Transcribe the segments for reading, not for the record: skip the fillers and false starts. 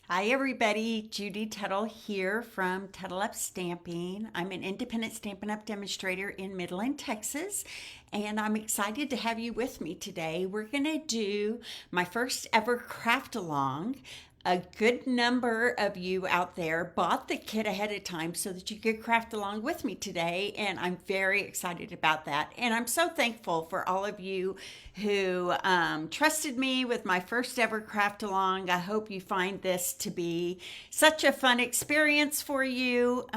Hi everybody, Judy Tuttle here from Tuttle Up Stamping. I'm an independent Stampin' Up demonstrator in Midland, Texas, and I'm excited to have you with me today. We're going to do my first ever craft along. A good number of you out there bought the kit ahead of time so that you could craft along with me today, and I'm very excited about that. And I'm so thankful for all of you who trusted me with my first ever craft along. I hope you find this to be such a fun experience for you.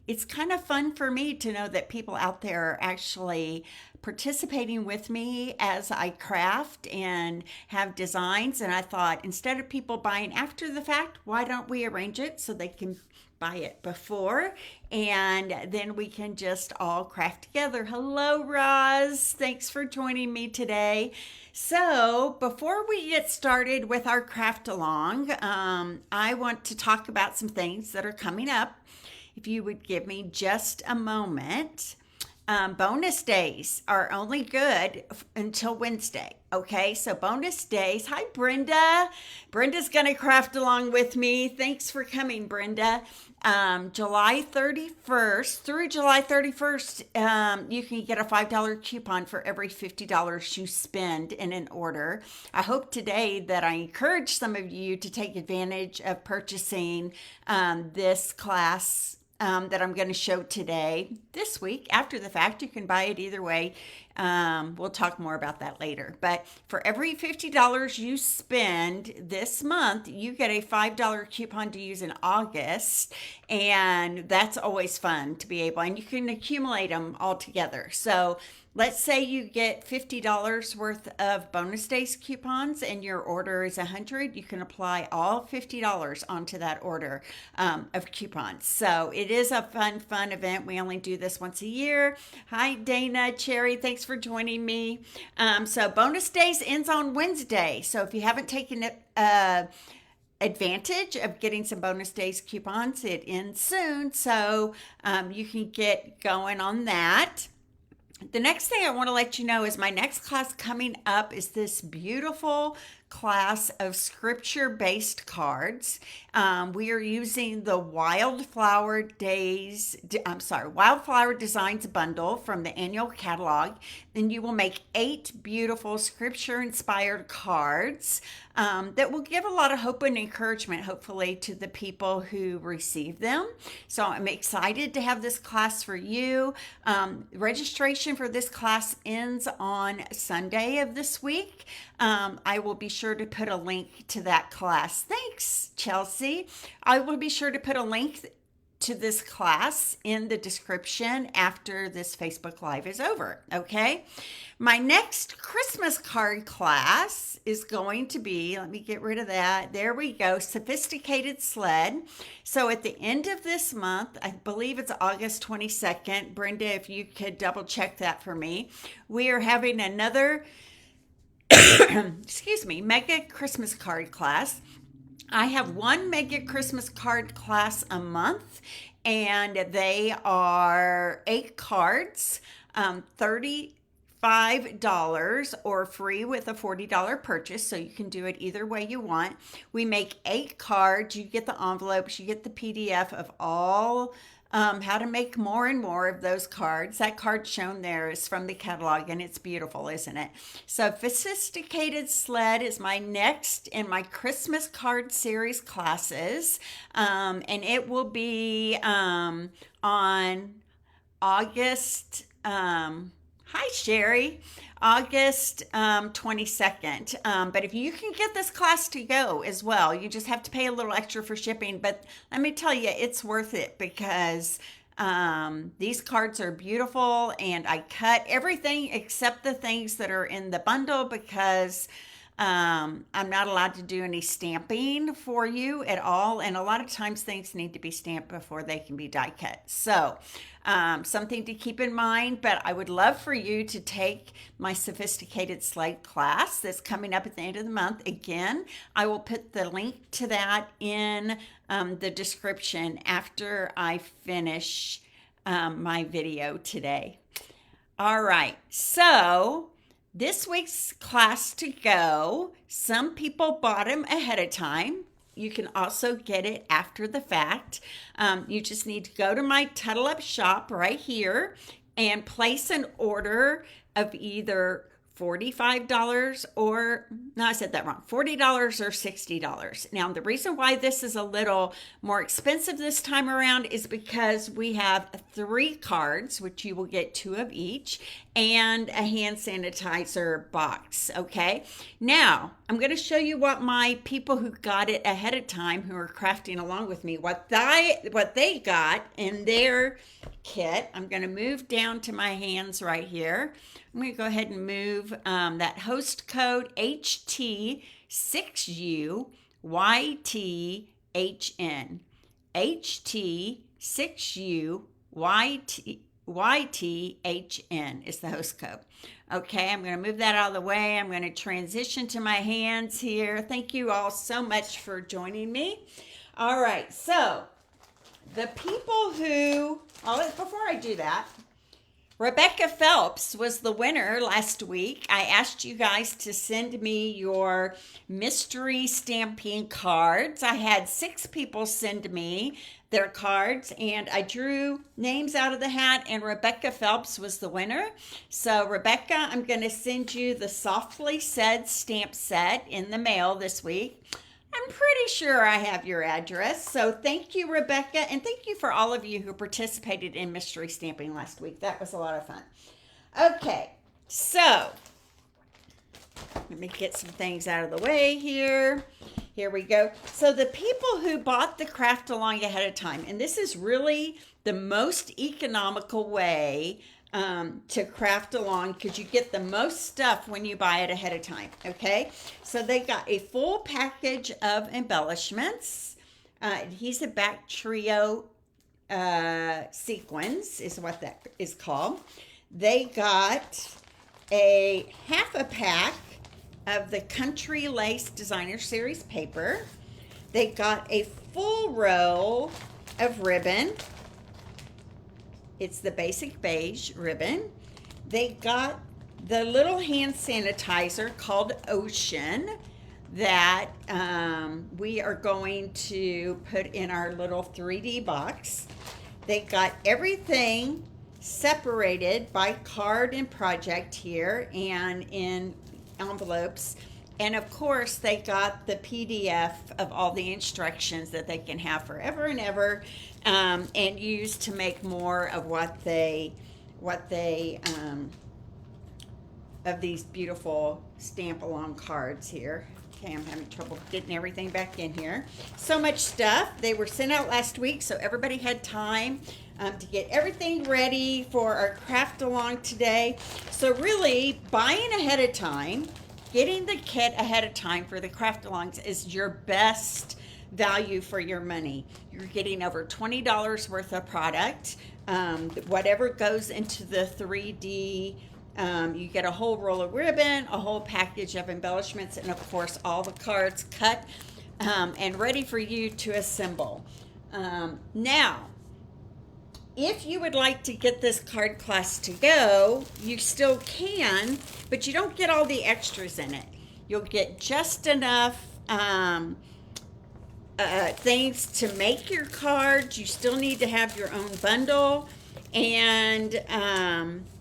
It's kind of fun for me to know that people out there are actually participating with me as I craft and have designs. And I thought, instead of people buying after the fact, why don't we arrange it so they can buy it before, and then we can just all craft together. Hello, Roz. Thanks for joining me today. So, before we get started with our craft along, I want to talk about some things that are coming up. If you would give me just a moment. Bonus days are only good until Wednesday. Okay, so bonus days. Hi, Brenda. Brenda's going to craft along with me. Thanks for coming, Brenda. July 31st through July 31st, you can get a $5 coupon for every $50 you spend in an order. I hope today that I encourage some of you to take advantage of purchasing this class that I'm going to show today, this week. After the fact, you can buy it either way. We'll talk more about that later. But for every $50 you spend this month, you get a $5 coupon to use in August. And that's always fun to be able, and you can accumulate them all together. So let's say you get $50 worth of bonus days coupons and your order is $100. You can apply all $50 onto that order of coupons. So it is a fun event. We only do this once a year. Hi, Dana, Cherry. Thanks for joining me. So bonus days ends on Wednesday. So if you haven't taken it, advantage of getting some bonus days coupons, it ends soon. So you can get going on that. The next thing I want to let you know is my next class coming up is this beautiful class of scripture-based cards. We are using the Wildflower Designs bundle from the annual catalog. And you will make 8 beautiful scripture-inspired cards that will give a lot of hope and encouragement, hopefully, to the people who receive them. So I'm excited to have this class for you. Registration for this class ends on Sunday of this week. I will be sure to put a link to that class. Thanks, Chelsea. I will be sure to put a link to this class in the description after this Facebook Live is over, okay? My next Christmas card class is going to be, let me get rid of that. There we go, Sophisticated Sled. So at the end of this month, I believe it's August 22nd. Brenda, if you could double check that for me. We are having another mega Christmas card class. I have one mega Christmas card class a month, and they are 8 cards, $35 or free with a $40 purchase. So you can do it either way you want. We make 8 cards. You get the envelopes, you get the PDF of all how to make more and more of those cards. That card shown there is from the catalog, and it's beautiful, isn't it? So Sophisticated Sled is my next in my Christmas card series classes, and it will be on August. Hi, Sherry. August 22nd. But if you can get this class to go as well, you just have to pay a little extra for shipping. But let me tell you, it's worth it because these cards are beautiful, and I cut everything except the things that are in the bundle because I'm not allowed to do any stamping for you at all. And a lot of times things need to be stamped before they can be die cut. So something to keep in mind, but I would love for you to take my Sophisticated Sled class that's coming up at the end of the month. Again, I will put the link to that in the description after I finish my video today. All right, so this week's class to go, some people bought them ahead of time. you can also get it after the fact. You just need to go to my Tuttle Up shop right here and place an order of either $45 or, no, I said that wrong, $40 or $60. Now, the reason why this is a little more expensive this time around is because we have 3 cards, which you will get 2 of each, and a hand sanitizer box, okay? Now, I'm going to show you what my people who got it ahead of time, who are crafting along with me, what they got in their kit. I'm going to move down to my hands right here. I'm going to go ahead and move that host code HT6UYTHN. HT6UYTHN is the host code. Okay, I'm going to move that out of the way. I'm going to transition to my hands here. Thank you all so much for joining me. All right, so the people who, before I do that, Rebecca Phelps was the winner last week. I asked you guys to send me your mystery stamping cards. I had 6 people send me their cards, and I drew names out of the hat, and Rebecca Phelps was the winner. So Rebecca, I'm going to send you the Softly Said stamp set in the mail this week. I'm pretty sure I have your address. So thank you, Rebecca, and thank you for all of you who participated in mystery stamping last week. That was a lot of fun. Okay, so let me get some things out of the way here. Here we go. So the people who bought the craft along ahead of time, and this is really the most economical way to craft along, because you get the most stuff when you buy it ahead of time. Okay, so they got a full package of embellishments. Adhesive back trio sequins is what that is called. They got a half a pack of the Country Lace Designer Series paper. They got a full roll of ribbon. It's the basic beige ribbon. They got the little hand sanitizer called Ocean that we are going to put in our little 3D box. They got everything separated by card and project here and in envelopes. And of course, they got the PDF of all the instructions that they can have forever and ever, and use to make more of what they of these beautiful stamp along cards here. Okay, I'm having trouble getting everything back in here. So much stuff. They were sent out last week, so everybody had time to get everything ready for our craft along today. So really, buying ahead of time, getting the kit ahead of time for the craft alongs is your best value for your money. You're getting over $20 worth of product. Whatever goes into the 3D, you get a whole roll of ribbon, a whole package of embellishments, and of course all the cards cut and ready for you to assemble. Now, if you would like to get this card class to go, you still can, but you don't get all the extras in it. You'll get just enough things to make your cards. You still need to have your own bundle, and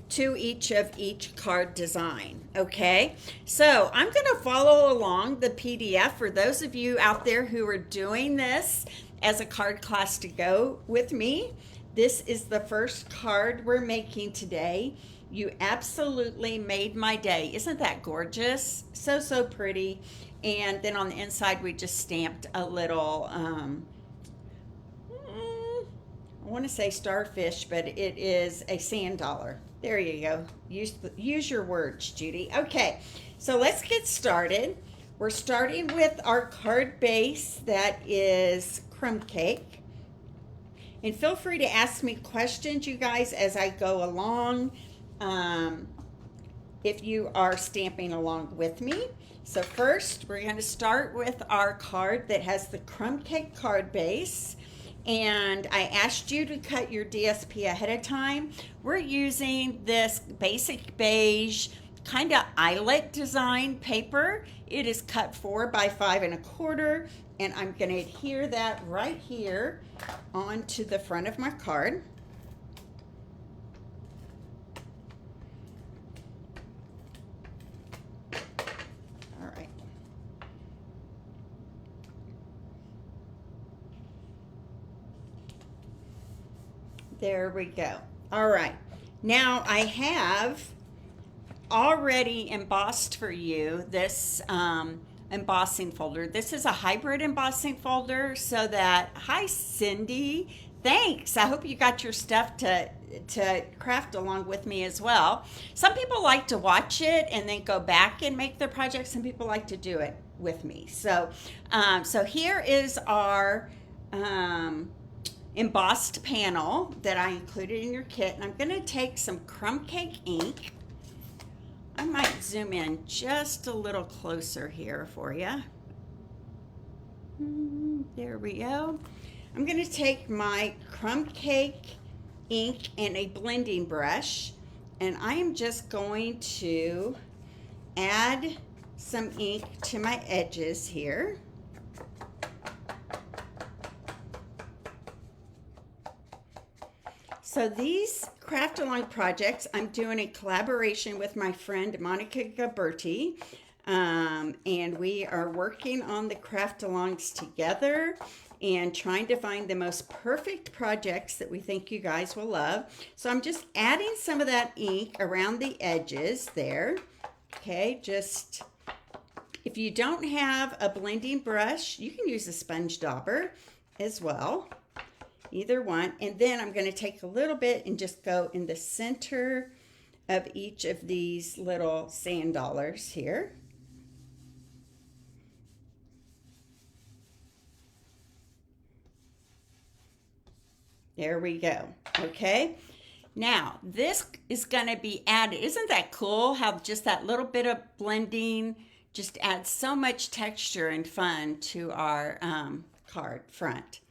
2 each of each card design. Okay, so I'm going to follow along the PDF for those of you out there who are doing this as a card class to go with me. This is the first card we're making today. You absolutely made my day. Isn't that gorgeous? So, so pretty. And then on the inside, we just stamped a little, I want to say starfish, but it is a sand dollar. There you go. Use your words, Judy. Okay, so let's get started. We're starting with our card base that is crumb cake. And feel free to ask me questions, you guys, as I go along, if you are stamping along with me. So first, we're going to start with our card that has the crumb cake card base. And I asked you to cut your DSP ahead of time. We're using this basic beige kind of eyelet design paper. It is cut 4 by 5 1/4, and I'm going to adhere that right here onto the front of my card. All right. There we go. All right. Now I have already embossed for you this embossing folder. This is a hybrid embossing folder so that, hi Cindy, thanks. I hope you got your stuff to craft along with me as well. Some people like to watch it and then go back and make their projects. Some people like to do it with me. So, so here is our embossed panel that I included in your kit. And I'm going to take some crumb cake ink. I might zoom in just a little closer here for you. There we go. I'm going to take my crumb cake ink and a blending brush, and I am just going to add some ink to my edges here. So these craft along projects, I'm doing a collaboration with my friend Monica Gaberti, and we are working on the craft alongs together and trying to find the most perfect projects that we think you guys will love. So I'm just adding some of that ink around the edges there. Okay, just if you don't have a blending brush, you can use a sponge dauber as well. Either one. And then I'm going to take a little bit and just go in the center of each of these little sand dollars here. There we go. Okay. Now this is going to be added. Isn't that cool how just that little bit of blending just adds so much texture and fun to our card front.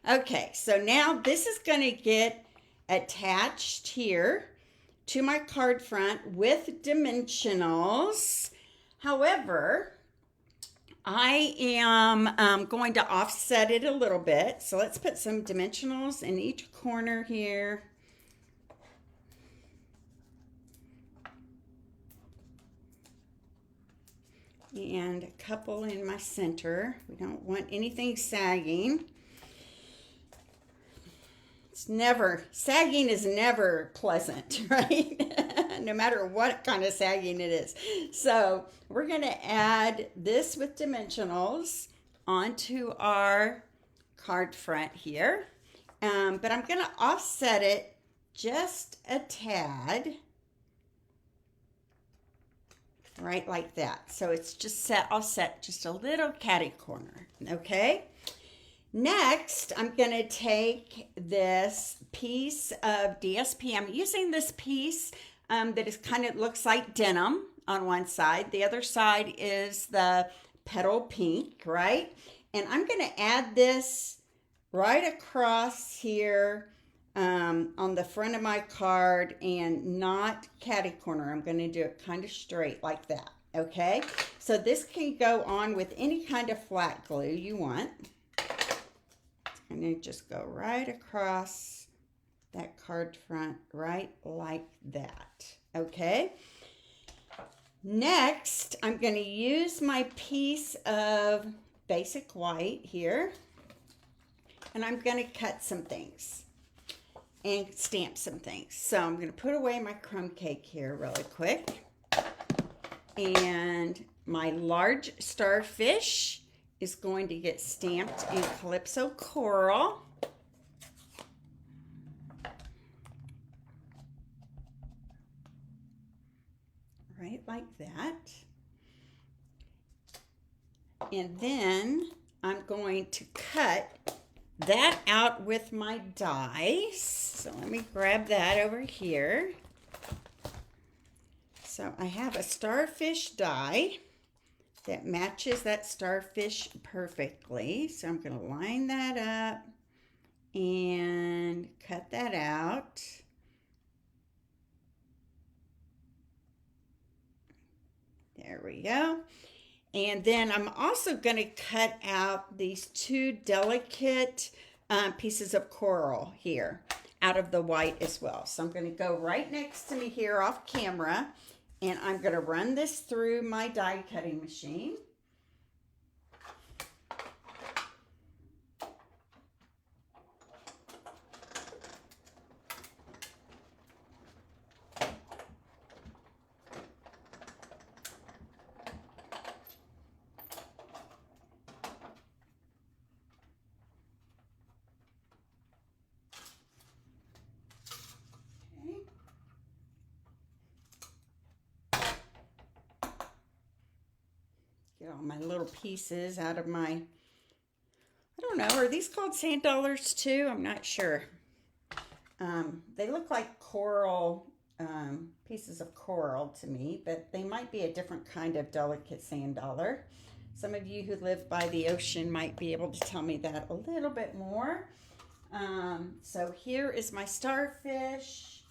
Okay, so now this is going to get attached here to my card front with dimensionals. However, I am going to offset it a little bit. So let's put some dimensionals in each corner here. And a couple in my center. We don't want anything sagging. Sagging is never pleasant, right? No matter what kind of sagging it is. So we're going to add this with dimensionals onto our card front here. But I'm going to offset it just a tad. Right like that. So it's just I'll set just a little catty corner, okay? Next, I'm going to take this piece of DSP. I'm using this piece that is looks like denim on one side. The other side is the petal pink, right? And I'm going to add this right across here on the front of my card and not catty corner. I'm going to do it kind of straight like that, okay? So this can go on with any kind of flat glue you want. And then just go right across that card front, right like that, okay? Next, I'm going to use my piece of basic white here, and I'm going to cut some things and stamp some things. So I'm going to put away my crumb cake here really quick, and my large starfish is going to get stamped in Calypso Coral. Right like that. And then I'm going to cut that out with my dies. So let me grab that over here. So I have a starfish die that matches that starfish perfectly. So I'm going to line that up and cut that out. There we go. And then I'm also going to cut out these two delicate pieces of coral here out of the white as well. So I'm going to go right next to me here off camera, and I'm going to run this through my die cutting machine. Get all my little pieces out of my, I don't know, are these called sand dollars too? I'm not sure. They look like coral, pieces of coral to me, but they might be a different kind of delicate sand dollar. Some of you who live by the ocean might be able to tell me that a little bit more. So here is my starfish,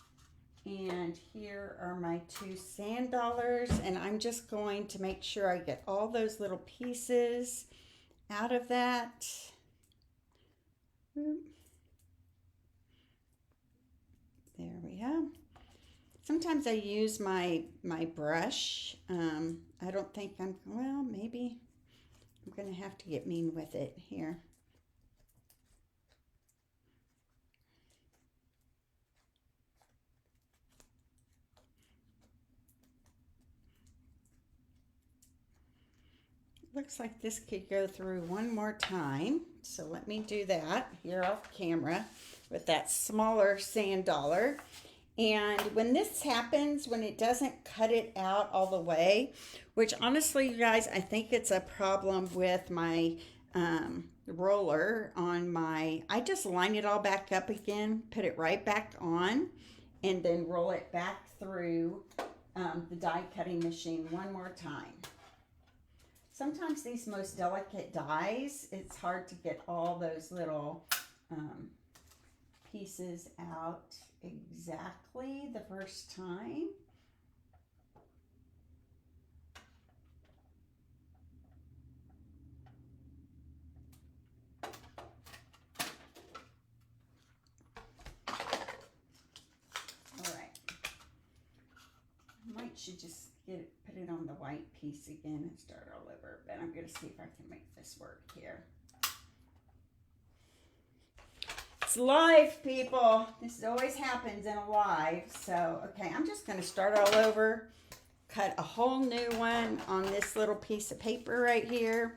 and here are my two sand dollars, and I'm just going to make sure I get all those little pieces out of that. There we go. Sometimes I use my brush. I don't think well, maybe I'm going to have to get mean with it here. Looks like this could go through one more time. So let me do that here off camera with that smaller sand dollar. And when this happens, when it doesn't cut it out all the way, which honestly, you guys, I think it's a problem with my roller on my, I just line it all back up again, put it right back on, and then roll it back through the die cutting machine one more time. Sometimes these most delicate dies, it's hard to get all those little pieces out exactly the first time. All right. I should just put it on the white piece again and start all over, but I'm going to see if I can make this work here. It's live, people. This always happens in a live. So, okay, I'm just going to start all over, cut a whole new one on this little piece of paper right here,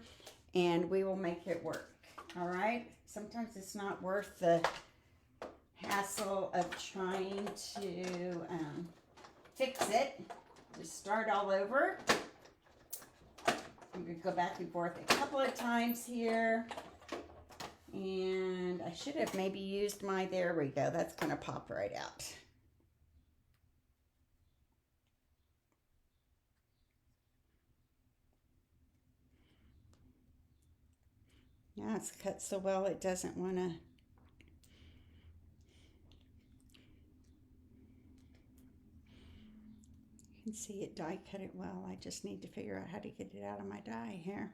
and we will make it work. All right? Sometimes it's not worth the hassle of trying to fix it. Just start all over. I'm going to go back and forth a couple of times here. And I should have maybe used my, there we go. That's going to pop right out. Now it's cut so well it doesn't want to. You can see it die cut it well. I just need to figure out how to get it out of my die here.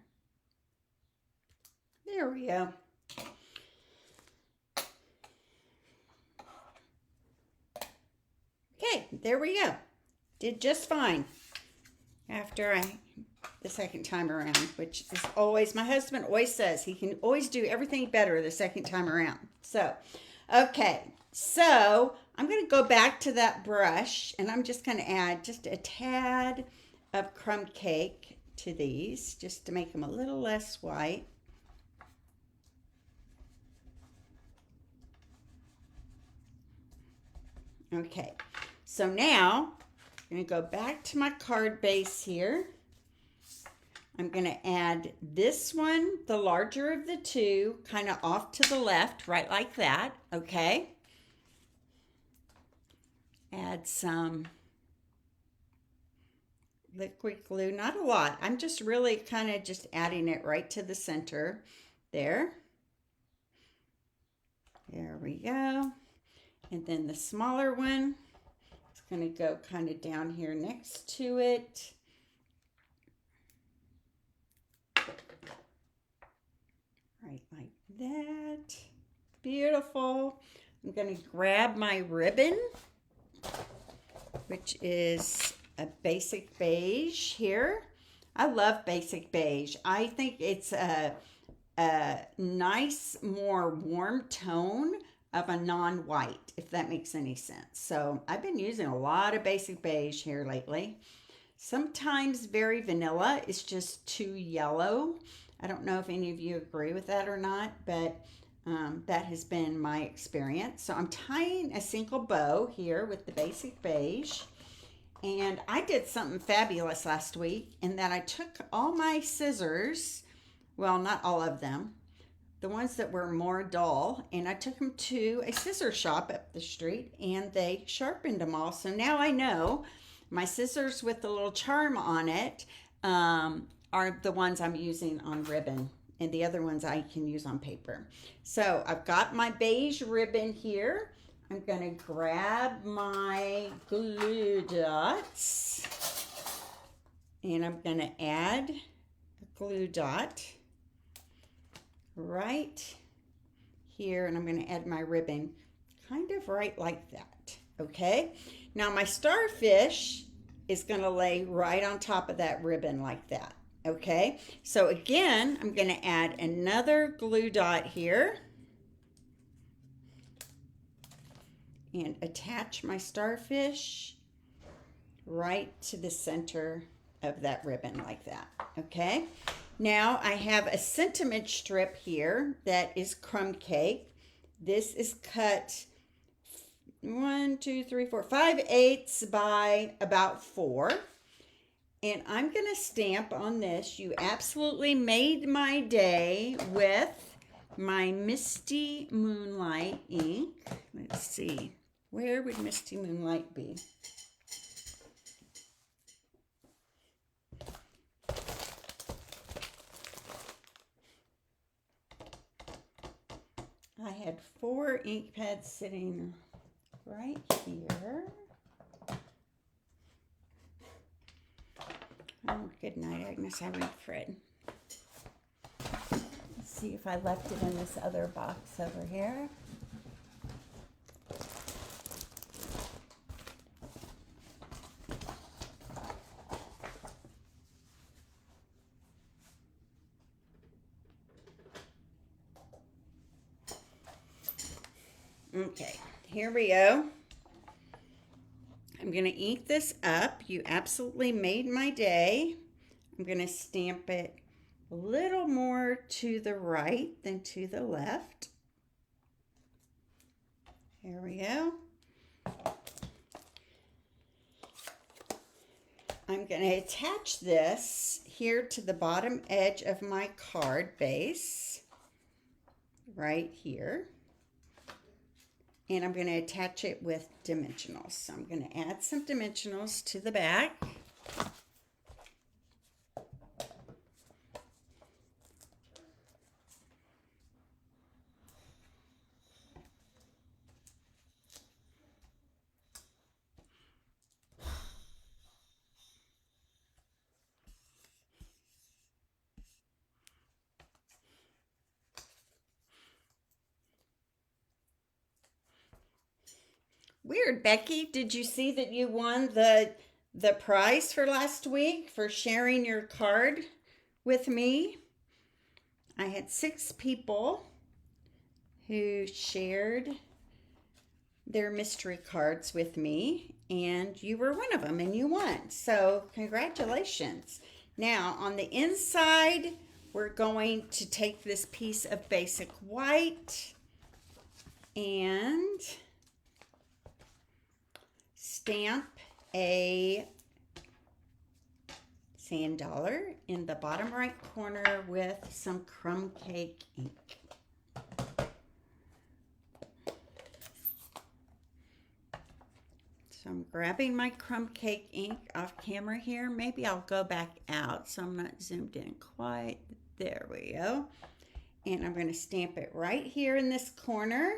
There we go. Okay, there we go. Did just fine after the second time around, which is always, my husband always says he can always do everything better the second time around. So, okay, so I'm going to go back to that brush, and I'm just going to add just a tad of crumb cake to these, just to make them a little less white. Okay, so now I'm going to go back to my card base here. I'm going to add this one, the larger of the two, kind of off to the left, right like that, okay? Add some liquid glue, not a lot. I'm just really kind of just adding it right to the center there. There we go. And then the smaller one is going to go kind of down here next to it. Right like that. Beautiful. I'm going to grab my ribbon, which is a basic beige here. I love basic beige. I think it's a nice, more warm tone of a non-white, if that makes any sense. So I've been using a lot of basic beige here lately. Sometimes very vanilla is just too yellow. I don't know if any of you agree with that or not, but that has been my experience. So I'm tying a single bow here with the basic beige. And I did something fabulous last week in that I took all my scissors, well, not all of them, the ones that were more dull, and I took them to a scissor shop up the street and they sharpened them all. So now I know my scissors with the little charm on it are the ones I'm using on ribbon, and the other ones I can use on paper. So I've got my beige ribbon here. I'm going to grab my glue dots and I'm going to add a glue dot right here, and I'm going to add my ribbon kind of right like that. Okay, now my starfish is going to lay right on top of that ribbon like that. Okay, so again, I'm going to add another glue dot here and attach my starfish right to the center of that ribbon like that. Okay, now I have a sentiment strip here that is crumb cake. This is cut 5/8 by about 4. And I'm going to stamp on this. You absolutely made my day with my Misty Moonlight ink. Let's see. Where would Misty Moonlight be? I had 4 ink pads sitting right here. Oh, good night, Agnes. I read Fred. Let's see if I left it in this other box over here. Okay, here we go. I'm going to ink this up. You absolutely made my day. I'm going to stamp it a little more to the right than to the left. Here we go. I'm going to attach this here to the bottom edge of my card base, right here. And I'm going to attach it with dimensionals. So I'm going to add some dimensionals to the back. Weird, Becky. Did you see that you won the prize for last week for sharing your card with me? I had 6 people who shared their mystery cards with me, and you were one of them, and you won. So congratulations. Now, on the inside, we're going to take this piece of basic white and stamp a sand dollar in the bottom right corner with some crumb cake ink. So I'm grabbing my crumb cake ink off camera here. Maybe I'll go back out so I'm not zoomed in quite. There we go. And I'm going to stamp it right here in this corner.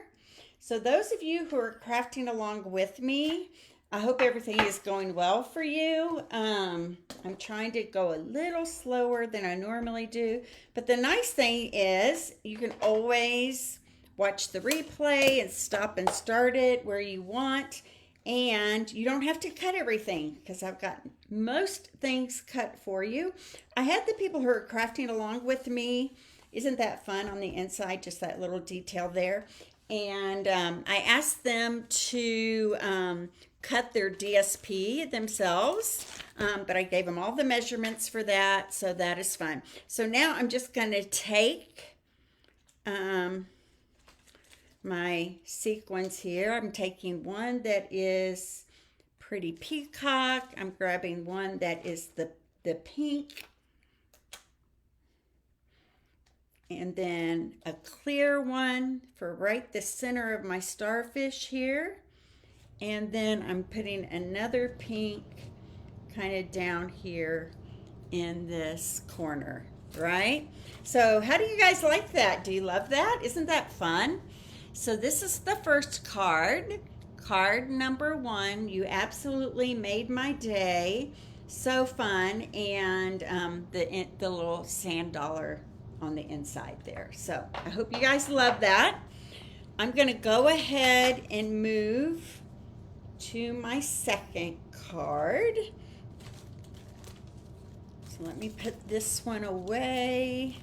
So those of you who are crafting along with me, I hope everything is going well for you. I'm trying to go a little slower than I normally do, but the nice thing is you can always watch the replay and stop and start it where you want, and you don't have to cut everything because I've got most things cut for you. I had the people who are crafting along with me. Isn't that fun on the inside, just that little detail there? And I asked them to cut their DSP themselves, but I gave them all the measurements for that, so that is fun. So now I'm just going to take my sequins here. I'm taking one that is pretty peacock. I'm grabbing one that is the pink, and then a clear one for right the center of my starfish here. And then I'm putting another pink kind of down here in this corner, right? So how do you guys like that? Do you love that? Isn't that fun? So this is the first card. Card number 1. You absolutely made my day. So fun. And the little sand dollar on the inside there. So I hope you guys love that. I'm going to go ahead and move to my second card. So let me put this one away.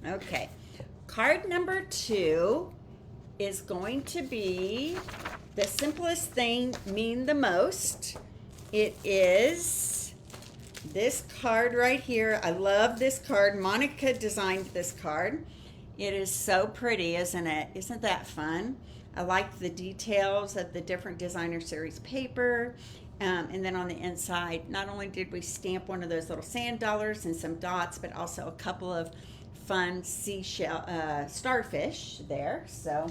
Okay, card number 2 is going to be the simplest thing mean the most. It is this card right here. I love this card. Monica designed this card. It is so pretty, isn't it? Isn't that fun? I like the details of the different designer series paper. And then on the inside, not only did we stamp one of those little sand dollars and some dots, but also a couple of fun seashell starfish there. So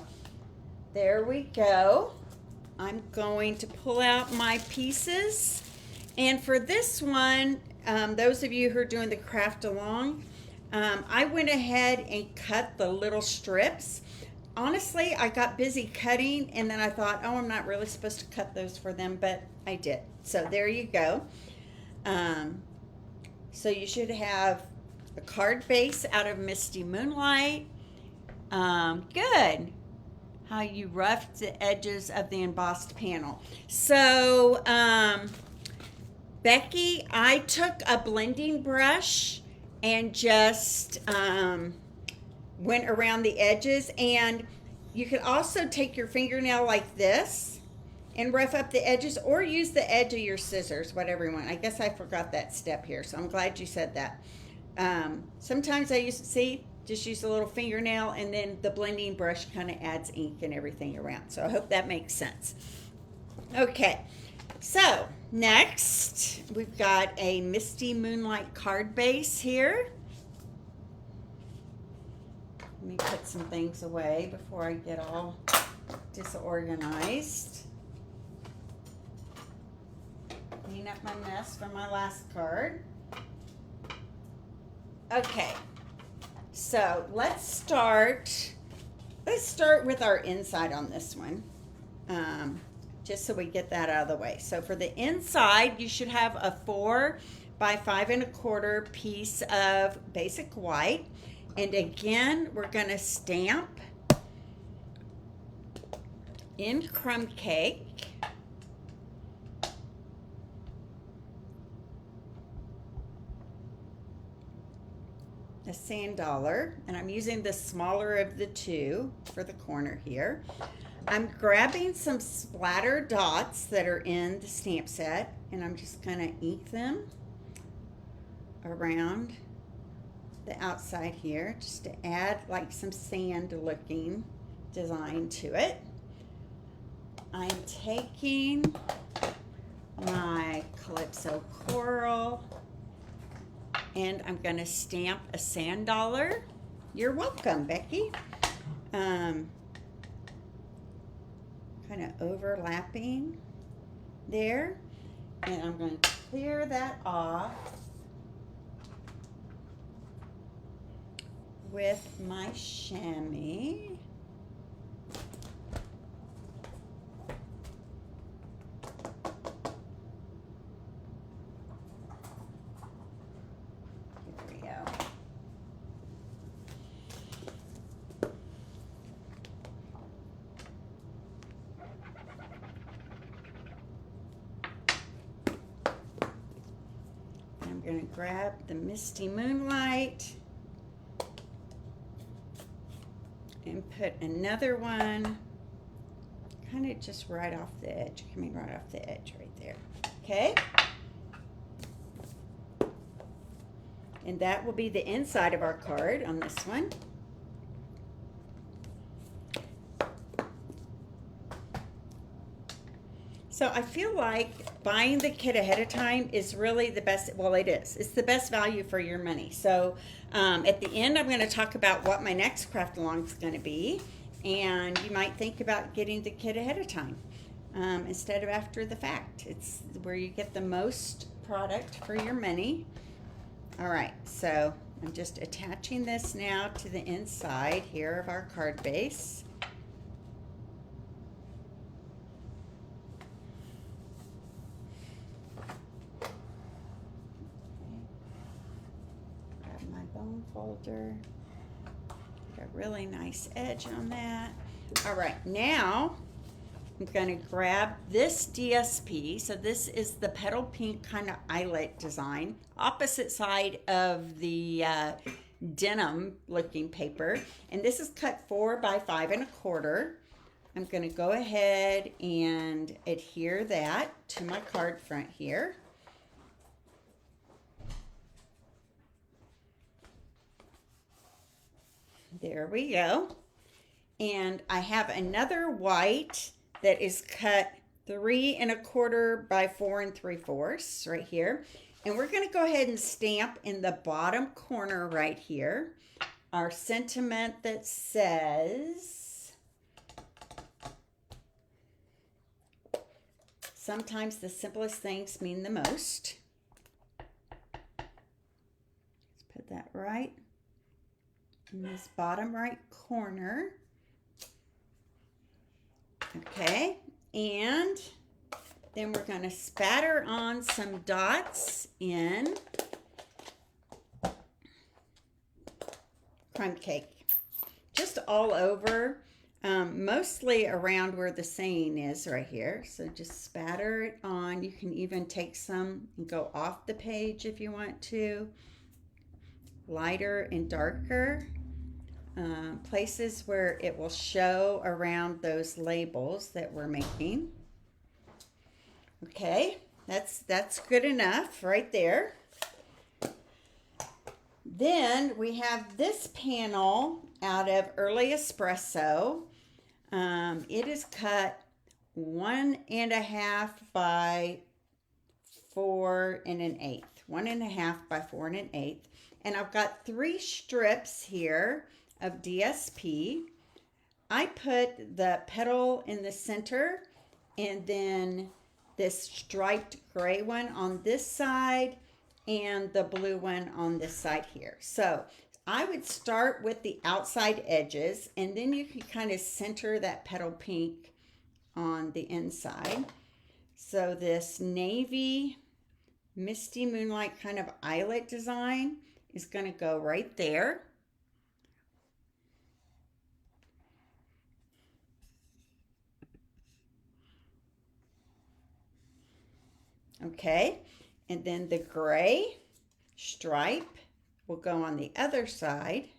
there we go. I'm going to pull out my pieces. And for this one, those of you who are doing the craft along, I went ahead and cut the little strips. Honestly, I got busy cutting, and then I thought, oh, I'm not really supposed to cut those for them, but I did. So there you go. So you should have a card base out of Misty Moonlight. Good. How you roughed the edges of the embossed panel. So, Becky, I took a blending brush and just went around the edges, and you could also take your fingernail like this and rough up the edges, or use the edge of your scissors, whatever you want. I guess I forgot that step here, so I'm glad you said that. Sometimes I just use a little fingernail, and then the blending brush kind of adds ink and everything around. So I hope that makes sense. Okay, so next we've got a Misty Moonlight card base here. Let me put some things away before I get all disorganized. Clean up my mess from my last card. Okay, so let's start with our inside on this one, just so we get that out of the way. So for the inside, you should have a 4 by 5 1/4 piece of basic white. And again, we're going to stamp in crumb cake. A sand dollar, and I'm using the smaller of the two for the corner here. I'm grabbing some splatter dots that are in the stamp set, and I'm just going to ink them around the outside here, just to add like some sand looking design to it. I'm taking my Calypso Coral, and I'm going to stamp a sand dollar. You're welcome, Becky. Kind of overlapping there, and I'm going to clear that off with my chamois. Here we go. I'm going to grab the Misty Moonlight and put another one kind of just right off the edge, coming right off the edge right there. Okay? And that will be the inside of our card on this one. So I feel like buying the kit ahead of time is really the best. Well, it is. It's the best value for your money. So at the end, I'm going to talk about what my next craft along is going to be. And you might think about getting the kit ahead of time instead of after the fact. It's where you get the most product for your money. All right, so I'm just attaching this now to the inside here of our card base. Bone folder. Got a really nice edge on that. All right, now I'm going to grab this DSP. So this is the petal pink kind of eyelet design, opposite side of the denim looking paper. And this is cut 4 by 5 1/4. I'm going to go ahead and adhere that to my card front here. There we go. And I have another white that is cut 3 1/4 by 4 3/4 right here. And we're going to go ahead and stamp in the bottom corner right here our sentiment that says, sometimes the simplest things mean the most. Let's put that right in this bottom right corner. Okay, and then we're going to spatter on some dots in crumb cake, just all over, mostly around where the saying is right here. So just spatter it on. You can even take some and go off the page if you want to, lighter and darker. Places where it will show around those labels that we're making. Okay, that's good enough right there. Then we have this panel out of Early Espresso. It is cut 1 1/2 by 4 1/8. 1 1/2 by 4 1/8. And I've got 3 strips here of DSP. I put the petal in the center and then this striped gray one on this side and the blue one on this side here. So I would start with the outside edges and then you can kind of center that petal pink on the inside. So this navy Misty Moonlight kind of eyelet design is going to go right there. Okay, and then the gray stripe will go on the other side.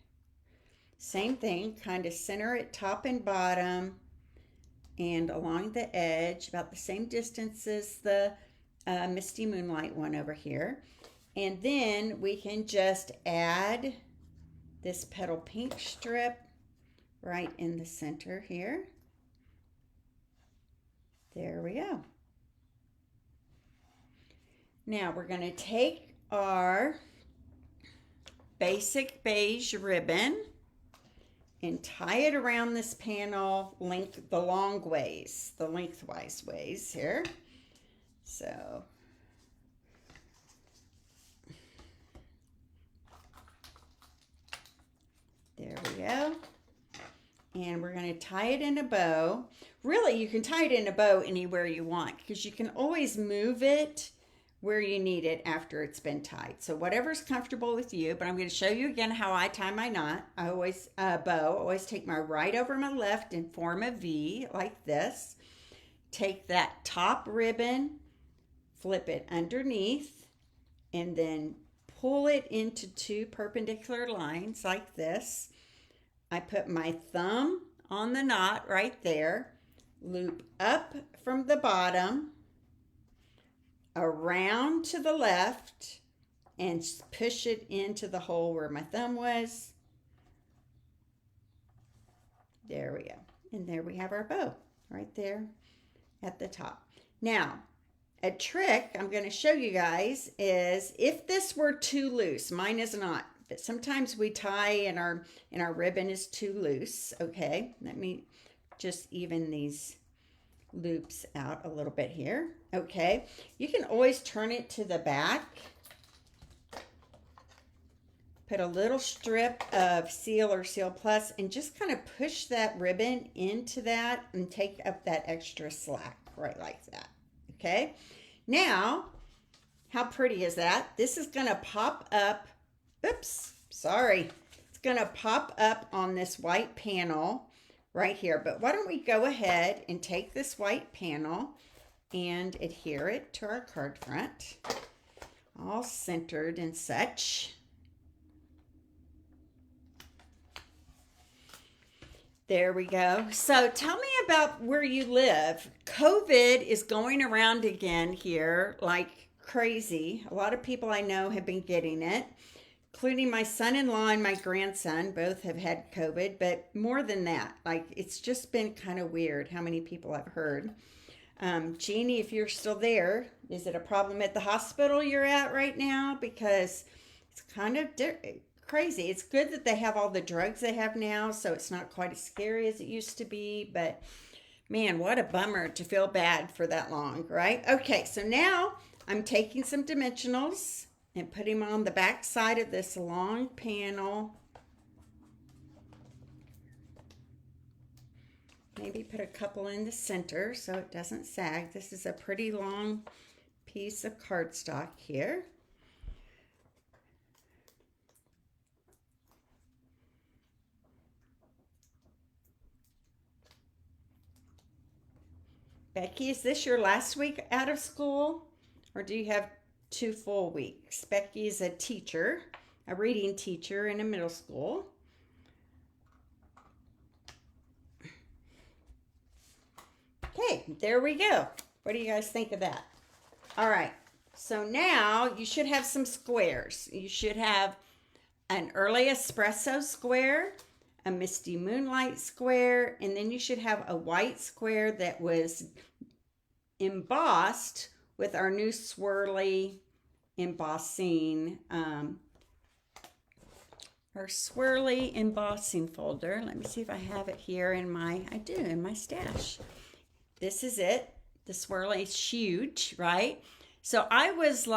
Same thing, kind of center it top and bottom and along the edge, about the same distance as the Misty Moonlight one over here. And then we can just add this petal pink strip right in the center here. There we go. Now we're going to take our basic beige ribbon and tie it around this panel the long ways, the lengthwise ways here. So and we're going to tie it in a bow. Really, you can tie it in a bow anywhere you want because you can always move it where you need it after it's been tied. So whatever's comfortable with you, but I'm going to show you again how I tie my knot. I always always take my right over my left and form a V like this. Take that top ribbon, flip it underneath, and then pull it into two perpendicular lines like this. I put my thumb on the knot right there, loop up from the bottom, around to the left, and push it into the hole where my thumb was. There we go. And there we have our bow right there at the top. Now, a trick I'm going to show you guys is if this were too loose, mine is not, but sometimes we tie and our ribbon is too loose. Okay, let me just even these loops out a little bit here. Okay, you can always turn it to the back, put a little strip of Seal or Seal Plus, and just kind of push that ribbon into that and take up that extra slack right like that. Okay, now how pretty is that? This is going to pop up. Oops, sorry. It's going to pop up on this white panel right here. But why don't we go ahead and take this white panel and adhere it to our card front, all centered and such. There we go. So tell me about where you live. COVID is going around again here like crazy. A lot of people I know have been getting it, including my son-in-law and my grandson. Both have had COVID, but more than that, like it's just been kind of weird how many people I've heard. Jeannie, if you're still there, is it a problem at the hospital you're at right now? Because it's kind of crazy. It's good that they have all the drugs they have now, so it's not quite as scary as it used to be, but man, what a bummer to feel bad for that long, right? Okay, so now I'm taking some dimensionals and putting them on the back side of this long panel. Maybe put a couple in the center so it doesn't sag. This is a pretty long piece of cardstock here. Becky, is this your last week out of school, or do you have 2 full weeks? Becky is a teacher, a reading teacher in a middle school. Okay, there we go. What do you guys think of that? All right, so now you should have some squares. You should have an early espresso square, a misty moonlight square, and then you should have a white square that was embossed with our new swirly embossing, our swirly embossing folder. Let me see if I have it here in my, I do, in my stash. This is it. The swirly is huge, right? So I was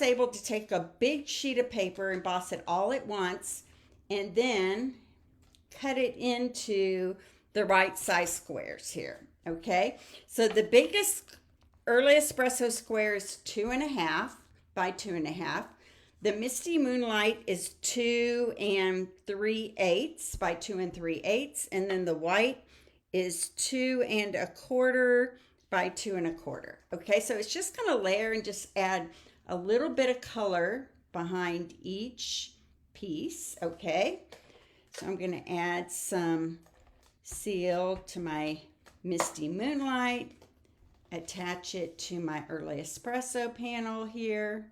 able to take a big sheet of paper, emboss it all at once, and then cut it into the right size squares here. Okay, so the biggest early espresso square is 2.5 by 2.5. The misty moonlight is 2 3/8 by 2 3/8, and then the white is 2 1/4 by 2 1/4. Okay, so it's just going to layer and just add a little bit of color behind each piece. Okay, so I'm going to add some seal to my misty moonlight, attach it to my early espresso panel here.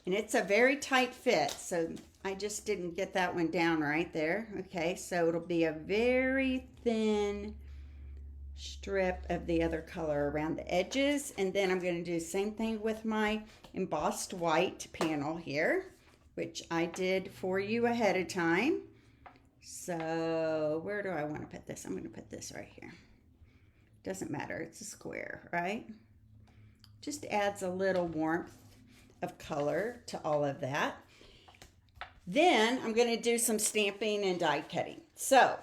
And it's a very tight fit, so I just didn't get that one down right there. Okay, so it'll be a very thin strip of the other color around the edges. And then I'm going to do the same thing with my embossed white panel here, which I did for you ahead of time. So where do I want to put this? I'm going to put this right here. Doesn't matter, it's a square, right? Just adds a little warmth of color to all of that. Then I'm going to do some stamping and die cutting. So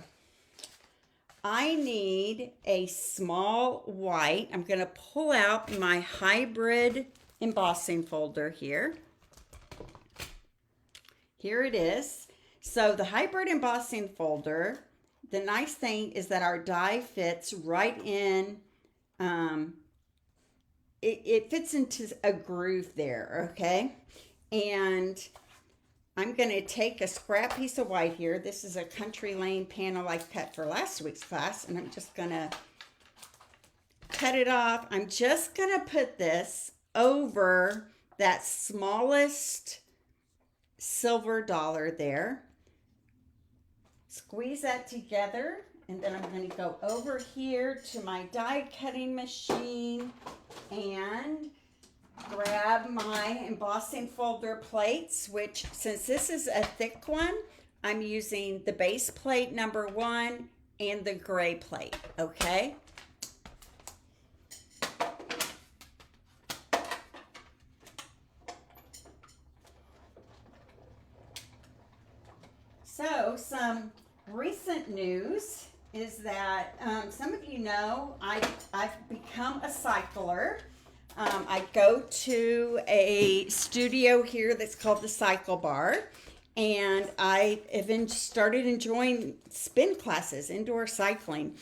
I need a small white. I'm going to pull out my hybrid embossing folder here. Here it is. So the hybrid embossing folder, the nice thing is that our die fits right in, it fits into a groove there, okay? And I'm going to take a scrap piece of white here. This is a Country Lane panel I cut for last week's class, and I'm just going to cut it off. I'm just going to put this over that smallest silver dollar there. Squeeze that together, and then I'm going to go over here to my die cutting machine and grab my embossing folder plates, which, since this is a thick one, I'm using the base plate number 1 and the gray plate, okay? So, some recent news is that some of you know I've become a cycler. I go to a studio here that's called the Cycle Bar, and I have started enjoying spin classes, indoor cycling.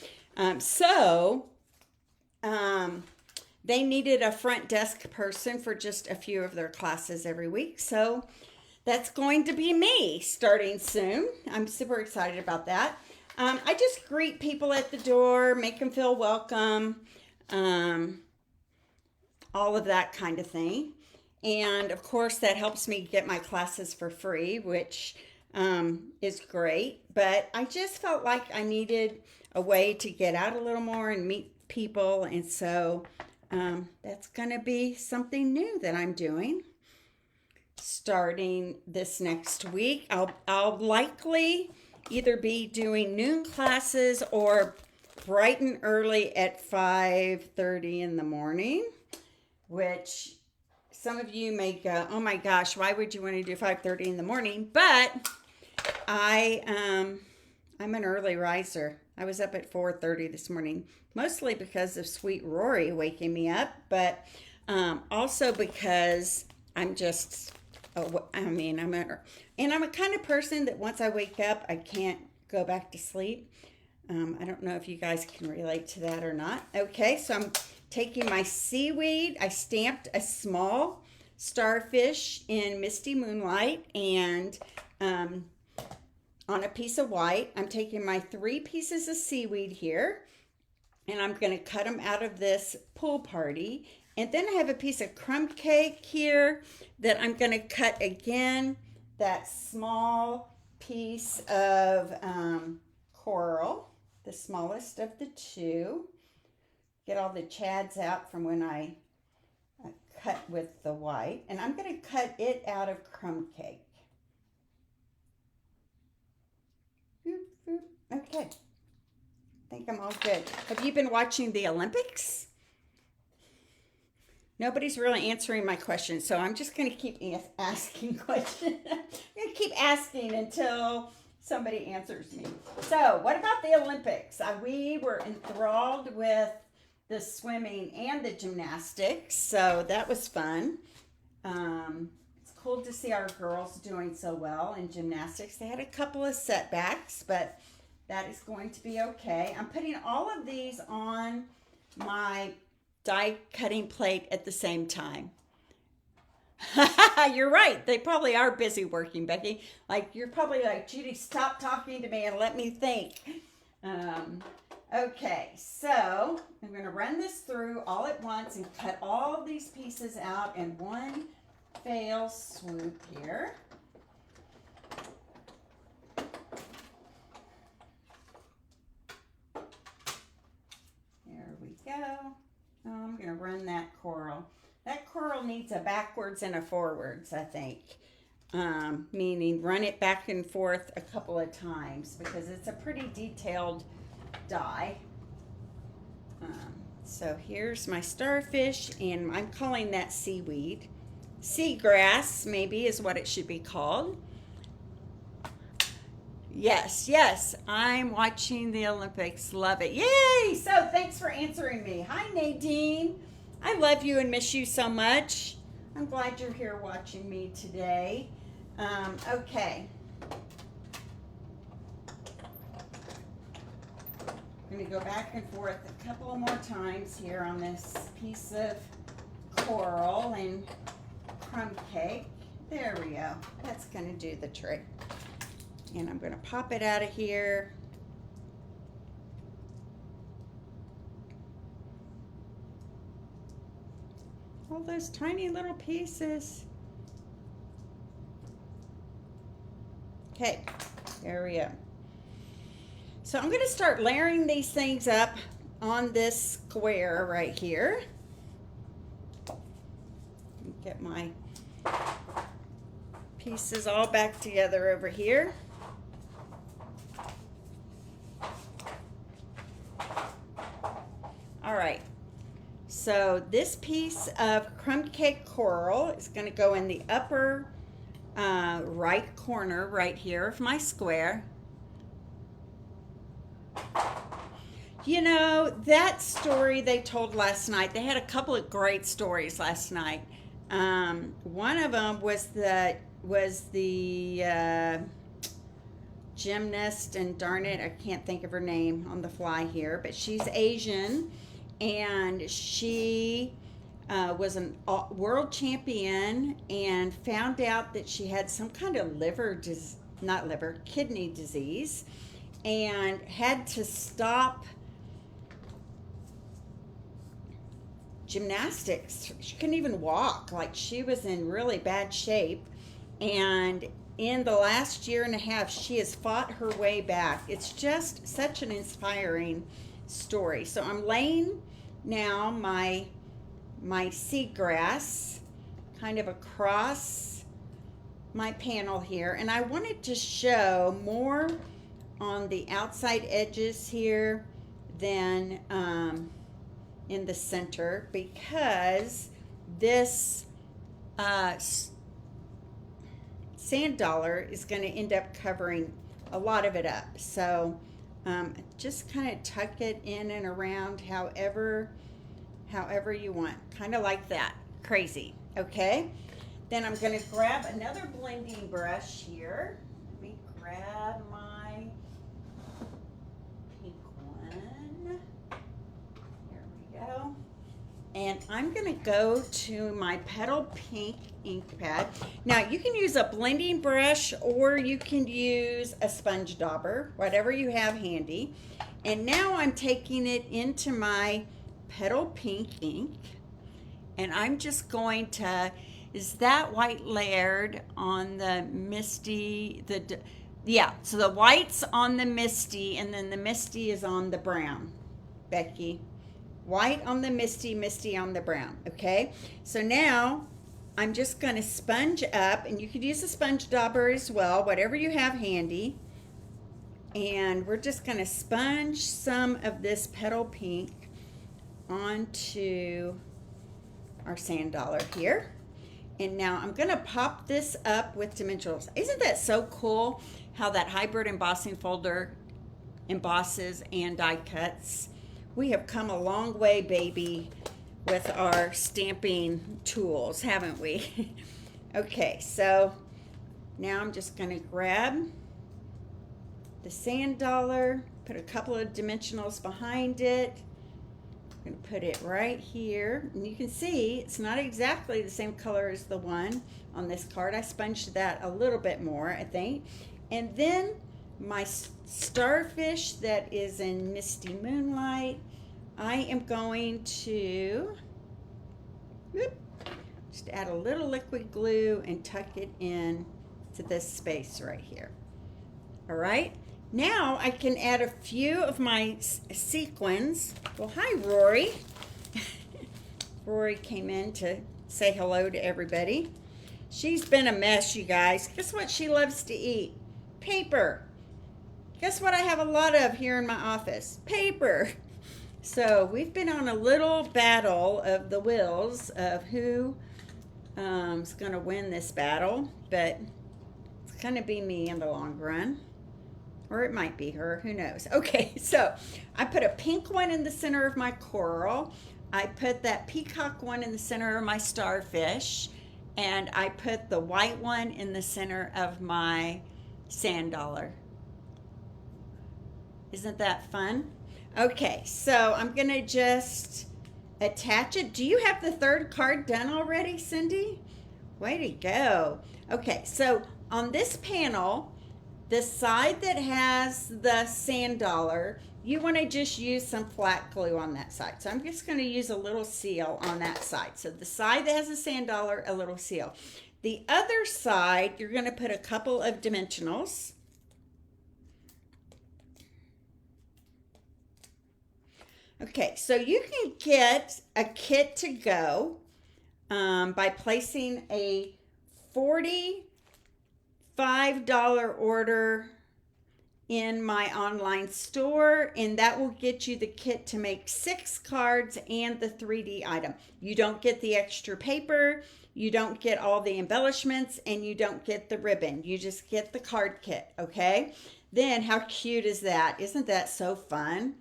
They needed a front desk person for just a few of their classes every week, so that's going to be me starting soon. I'm super excited about that. I just greet people at the door, make them feel welcome, all of that kind of thing. And of course, that helps me get my classes for free, which is great. But I just felt like I needed a way to get out a little more and meet people. And so that's going to be something new that I'm doing. Starting this next week, I'll likely either be doing noon classes or bright and early at 5:30 in the morning, which some of you may go, oh my gosh, why would you want to do 5:30 in the morning? But I'm an early riser. I was up at 4:30 this morning, mostly because of sweet Rory waking me up, but also because I'm just, I'm a kind of person that once I wake up, I can't go back to sleep. I don't know if you guys can relate to that or not. Okay, so I'm taking my seaweed. I stamped a small starfish in Misty Moonlight and on a piece of white. I'm taking my 3 pieces of seaweed here, and I'm going to cut them out of this pool party. And then I have a piece of crumb cake here that I'm going to cut again, that small piece of coral, the smallest of the 2. Get all the chads out from when I cut with the white. And I'm going to cut it out of crumb cake. Okay. I think I'm all good. Have you been watching the Olympics? Nobody's really answering my question, so I'm just going to keep asking questions. I'm going to keep asking until somebody answers me. So, what about the Olympics? We were enthralled with the swimming and the gymnastics, so that was fun. It's cool to see our girls doing so well in gymnastics. They had a couple of setbacks, but that is going to be okay. I'm putting all of these on my die cutting plate at the same time. You're right. They probably are busy working, Becky. Like, you're probably like, Judy, stop talking to me and let me think. Okay, so I'm going to run this through all at once and cut all of these pieces out in one fell swoop here. There we go. I'm going to run that coral. That coral needs a backwards and a forwards, I think. Meaning run it back and forth a couple of times because it's a pretty detailed die. So here's my starfish, and I'm calling that seaweed. Seagrass, maybe, is what it should be called. Yes, yes, I'm watching the Olympics. Love it. Yay! So thanks for answering me. Hi, Nadine. I love you and miss you so much. I'm glad you're here watching me today. Okay. I'm going to go back and forth a couple more times here on this piece of coral and crumb cake. There we go. That's going to do the trick. And I'm going to pop it out of here. All those tiny little pieces. Okay, there we go. So I'm going to start layering these things up on this square right here. Get my pieces all back together over here. All right, so this piece of crumb cake coral is going to go in the upper right corner right here of my square. You know, that story they told last night, they had a couple of great stories last night. One of them was the gymnast, and darn it, I can't think of her name on the fly here, but she's Asian, and she was a world champion and found out that she had some kind of kidney disease, and had to stop gymnastics. She couldn't even walk. Like, she was in really bad shape, and in the last year and a half she has fought her way back. It's just such an inspiring story. So I'm laying now my seagrass kind of across my panel here, and I wanted to show more on the outside edges here than in the center, because this sand dollar is going to end up covering a lot of it up. So just kind of tuck it in and around however you want, kind of like that. Crazy. Okay, then I'm going to grab another blending brush here. Let me grab my pink one. There we go. And I'm going to go to my Petal Pink ink pad. Now, you can use a blending brush or you can use a sponge dauber, whatever you have handy. And now I'm taking it into my Petal Pink ink, and I'm just going to, is that white layered on the misty, yeah, so the white's on the misty, and then the misty is on the brown, Becky. White on the misty, misty on the brown. Okay, so now I'm just going to sponge up, and you could use a sponge dauber as well, whatever you have handy. And we're just going to sponge some of this Petal Pink onto our sand dollar here. And now I'm going to pop this up with dimensionals. Isn't that so cool how that hybrid embossing folder embosses and die cuts? We have come a long way, baby, with our stamping tools, haven't we? Okay, so now I'm just going to grab the sand dollar, put a couple of dimensionals behind it. I'm going to put it right here, and you can see it's not exactly the same color as the one on this card. I sponged that a little bit more, I think. And then my starfish that is in Misty Moonlight, I am going to just add a little liquid glue and tuck it in to this space right here. All right. Now I can add a few of my sequins. Well, hi, Rory. Rory came in to say hello to everybody. She's been a mess, you guys. Guess what she loves to eat? Paper. Guess what I have a lot of here in my office? Paper. So we've been on a little battle of the wills of who is going to win this battle, but it's going to be me in the long run. Or it might be her, who knows. Okay, so I put a pink one in the center of my coral. I put that peacock one in the center of my starfish. And I put the white one in the center of my sand dollar. Isn't that fun? Okay, so I'm going to just attach it. Do you have the third card done already, Cindy? Way to go. Okay, so on this panel, the side that has the sand dollar, you want to just use some flat glue on that side. So I'm just going to use a little seal on that side. So the side that has a sand dollar, a little seal. The other side, you're going to put a couple of dimensionals. Okay, so you can get a kit to go by placing a $45 order in my online store, and that will get you the kit to make 6 cards and the 3D item. You don't get the extra paper, you don't get all the embellishments, and you don't get the ribbon. You just get the card kit, okay? Then how cute is that? Isn't that so fun?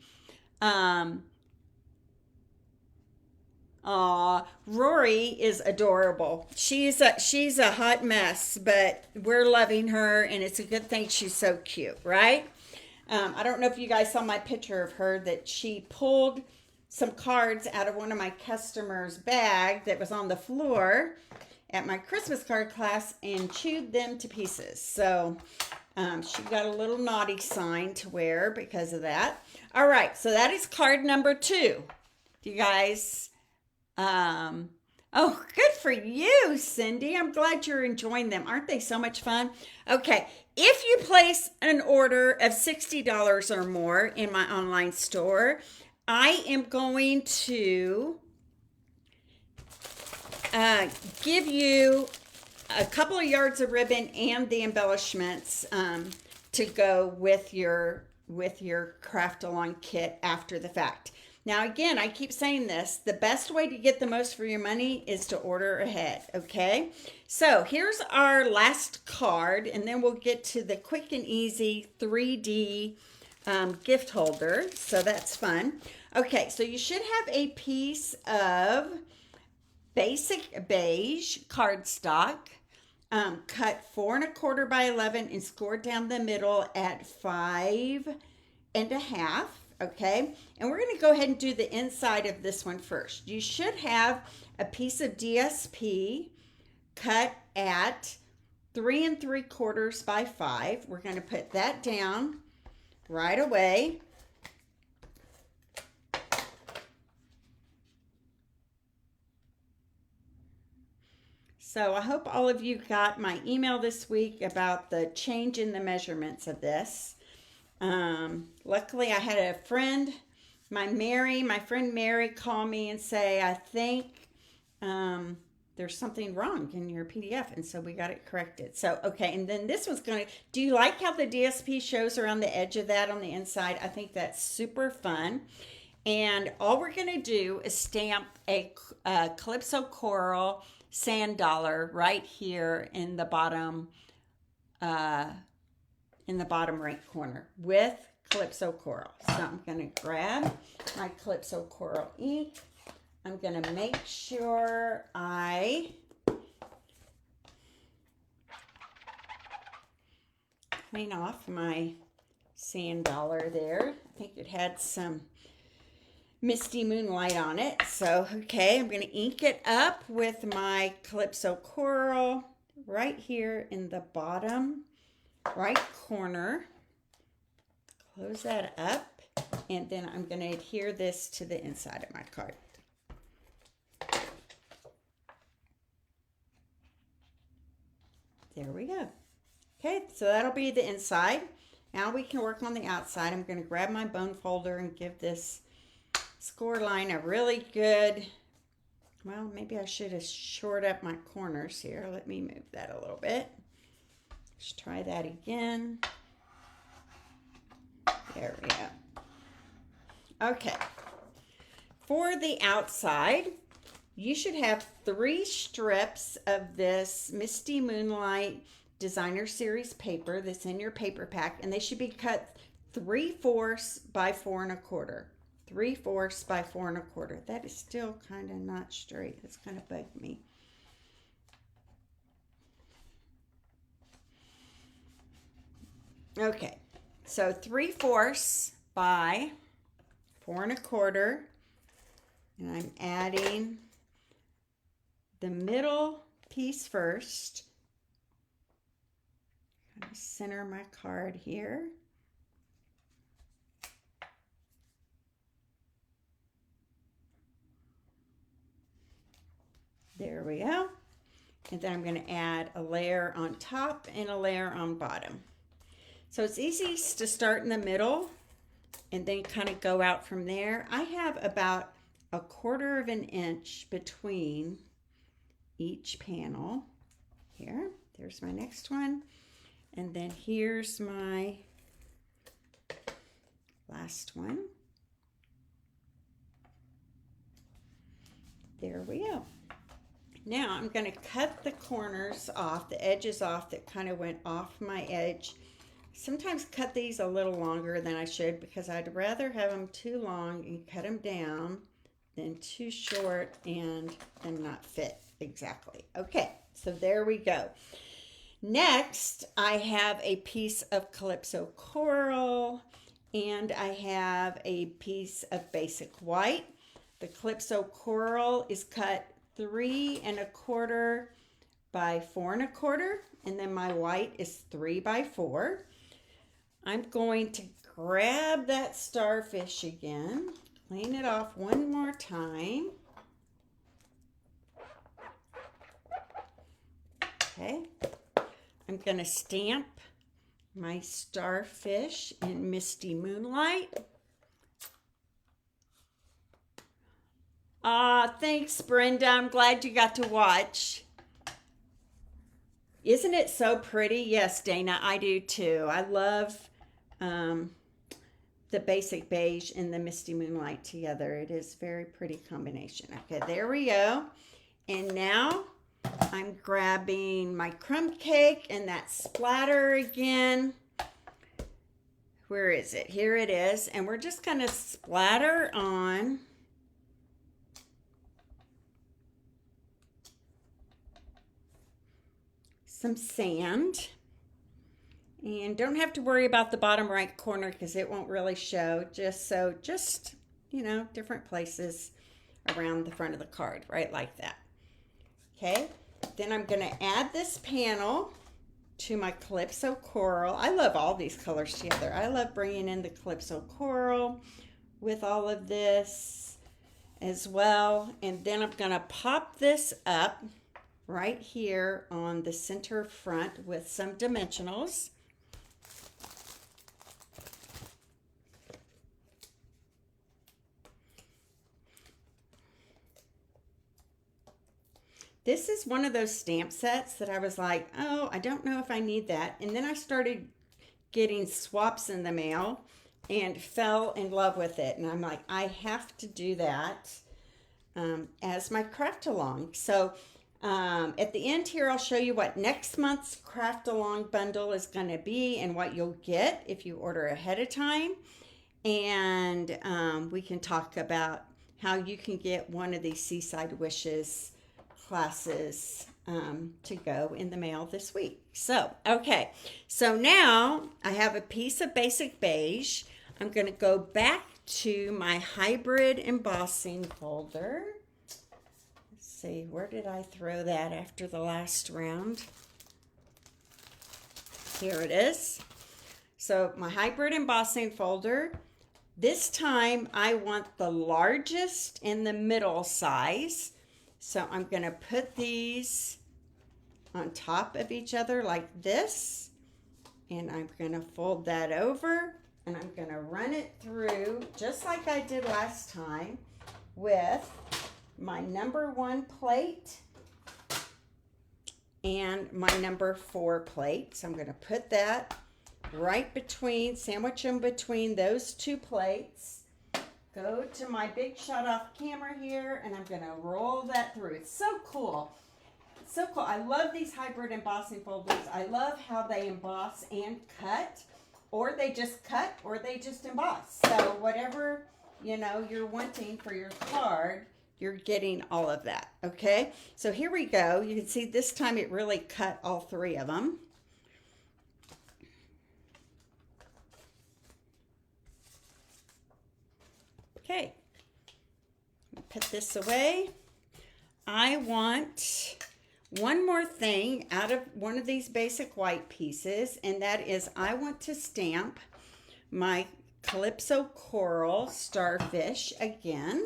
Rory is adorable. She's a hot mess, but we're loving her, and it's a good thing she's so cute, right? I don't know if you guys saw my picture of her, that she pulled some cards out of one of my customers' bag that was on the floor at my Christmas card class and chewed them to pieces. So she got a little naughty sign to wear because of that. All right, so that is card number 2. You guys... oh, good for you, Cindy. I'm glad you're enjoying them. Aren't they so much fun? Okay, if you place an order of $60 or more in my online store, I am going to give you a couple of yards of ribbon and the embellishments to go with your craft along kit after the fact. Now, again, I keep saying this, the best way to get the most for your money is to order ahead, okay? So here's our last card, and then we'll get to the quick and easy 3D gift holder, so that's fun. Okay, so you should have a piece of basic beige cardstock, cut 4 1/4 by 11 and scored down the middle at 5 1/2. Okay, and we're going to go ahead and do the inside of this one first. You should have a piece of DSP cut at 3 3/4 by 5. We're going to put that down right away. So I hope all of you got my email this week about the change in the measurements of this. Luckily I had a friend, my friend Mary, call me and say, I think there's something wrong in your PDF, and so we got it corrected. So, okay, and then this one's going to, do you like how the DSP shows around the edge of that on the inside? I think that's super fun. And all we're going to do is stamp a Calypso Coral sand dollar right here in the bottom right corner with Calypso Coral. So I'm going to grab my Calypso Coral ink. I'm going to make sure I clean off my sand dollar there. I think it had some misty moonlight on it. So, okay, I'm going to ink it up with my Calypso Coral right here in the bottom right corner. Close that up, and then I'm going to adhere this to the inside of my card. There we go. Okay, so that'll be the inside. Now we can work on the outside. I'm going to grab my bone folder and give this score line a really good, well, maybe I should have shored up my corners here. Let me move that a little bit. Let's try that again. There we go. Okay. For the outside, you should have 3 strips of this Misty Moonlight designer series paper that's in your paper pack, and they should be cut 3/4 by 4 1/4. 3/4 by 4 1/4. That is still kind of not straight. That's kind of bugged me. Okay, so 3/4 by 4 1/4, and I'm adding the middle piece first. Kind of center my card here. There we go. And then I'm going to add a layer on top and a layer on bottom. So it's easiest to start in the middle and then kind of go out from there. I have about 1/4 of an inch between each panel. Here, there's my next one. And then here's my last one. There we go. Now I'm going to cut the corners off, the edges off that kind of went off my edge. Sometimes cut these a little longer than I should because I'd rather have them too long and cut them down than too short and them not fit exactly. Okay, so there we go. Next, I have a piece of Calypso Coral and I have a piece of Basic White. The Calypso Coral is cut 3 1/4 by 4 1/4, and then my white is 3 by 4. I'm going to grab that starfish again, clean it off one more time. Okay, I'm going to stamp my starfish in Misty Moonlight. Thanks, Brenda. I'm glad you got to watch. Isn't it so pretty? Yes, Dana, I do too. I love the Basic Beige and the Misty Moonlight together. It is a very pretty combination. Okay, there we go. And now I'm grabbing my crumb cake and that splatter again. Where is it? Here it is. And we're just going to splatter on some sand, and don't have to worry about the bottom right corner because it won't really show. Just you know, different places around the front of the card, right, like that. Okay, then I'm going to add this panel to my Calypso Coral. I love all these colors together. I love bringing in the Calypso Coral with all of this as well. And then I'm going to pop this up right here on the center front with some dimensionals. This is one of those stamp sets that I was like, oh, I don't know if I need that. And then I started getting swaps in the mail and fell in love with it. And I'm like, I have to do that as my craft along. So at the end here, I'll show you what next month's craft along bundle is going to be and what you'll get if you order ahead of time. And we can talk about how you can get one of these Seaside Wishes classes to go in the mail this week. So, okay. So now I have a piece of Basic Beige. I'm going to go back to my hybrid embossing folder. See, where did I throw that after the last round? Here it is. So my hybrid embossing folder. This time I want the largest and the middle size. So I'm going to put these on top of each other like this. And I'm going to fold that over. And I'm going to run it through just like I did last time with my number 1 plate and my number 4 plate. So I'm going to put that right between, sandwich them between those 2 plates. Go to my big shut off camera here and I'm going to roll that through. It's so cool. So cool. I love these hybrid embossing folders. I love how they emboss and cut, or they just cut, or they just emboss. So whatever, you know, you're wanting for your card, you're getting all of that, okay? So here we go. You can see this time it really cut all three of them. Okay, put this away. I want one more thing out of one of these basic white pieces, and that is I want to stamp my Calypso Coral Starfish again.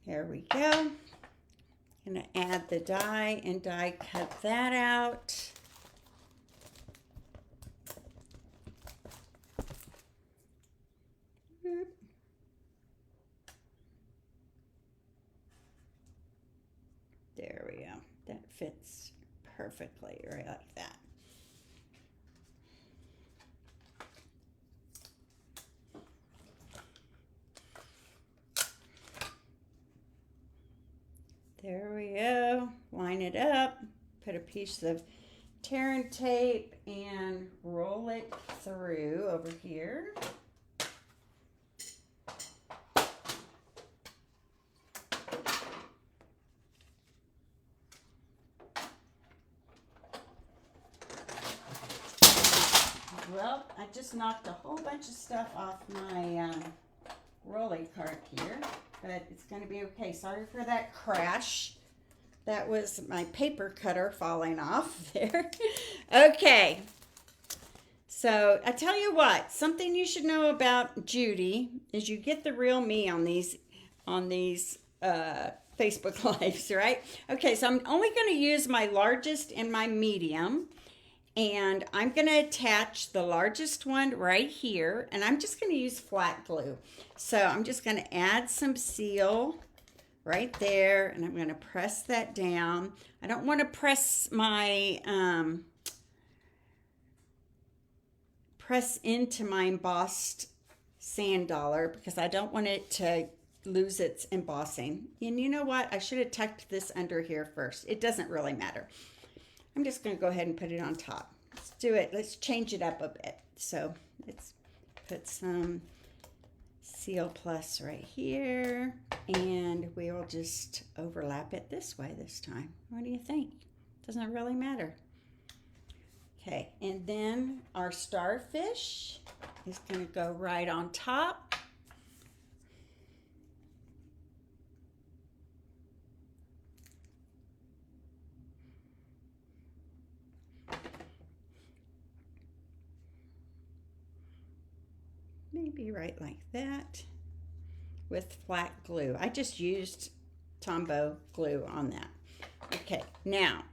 There we go. Gonna add the die and die cut that out. There we go. That fits perfectly right like that. There we go. Line it up. Put a piece of tear and tape and roll it through over here. Well, I just knocked a whole bunch of stuff off my rolling cart here, but it's going to be okay. Sorry for that crash. That was my paper cutter falling off there. Okay. So I tell you what, something you should know about Judy is you get the real me on these Facebook Lives, right? Okay, so I'm only going to use my largest and my medium. And I'm going to attach the largest one right here, and I'm just going to use flat glue. So I'm just going to add some seal right there, and I'm going to press that down. I don't want to press my, press into my embossed sand dollar because I don't want it to lose its embossing. And you know what? I should have tucked this under here first. It doesn't really matter. I'm just going to go ahead and put it on top. Let's do it. Let's change it up a bit. So let's put some Seal Plus right here, and we will just overlap it this way this time. What do you think? Doesn't really matter. Okay, and then our starfish is going to go right on top. Maybe right like that with flat glue. I just used Tombow glue on that. Okay, now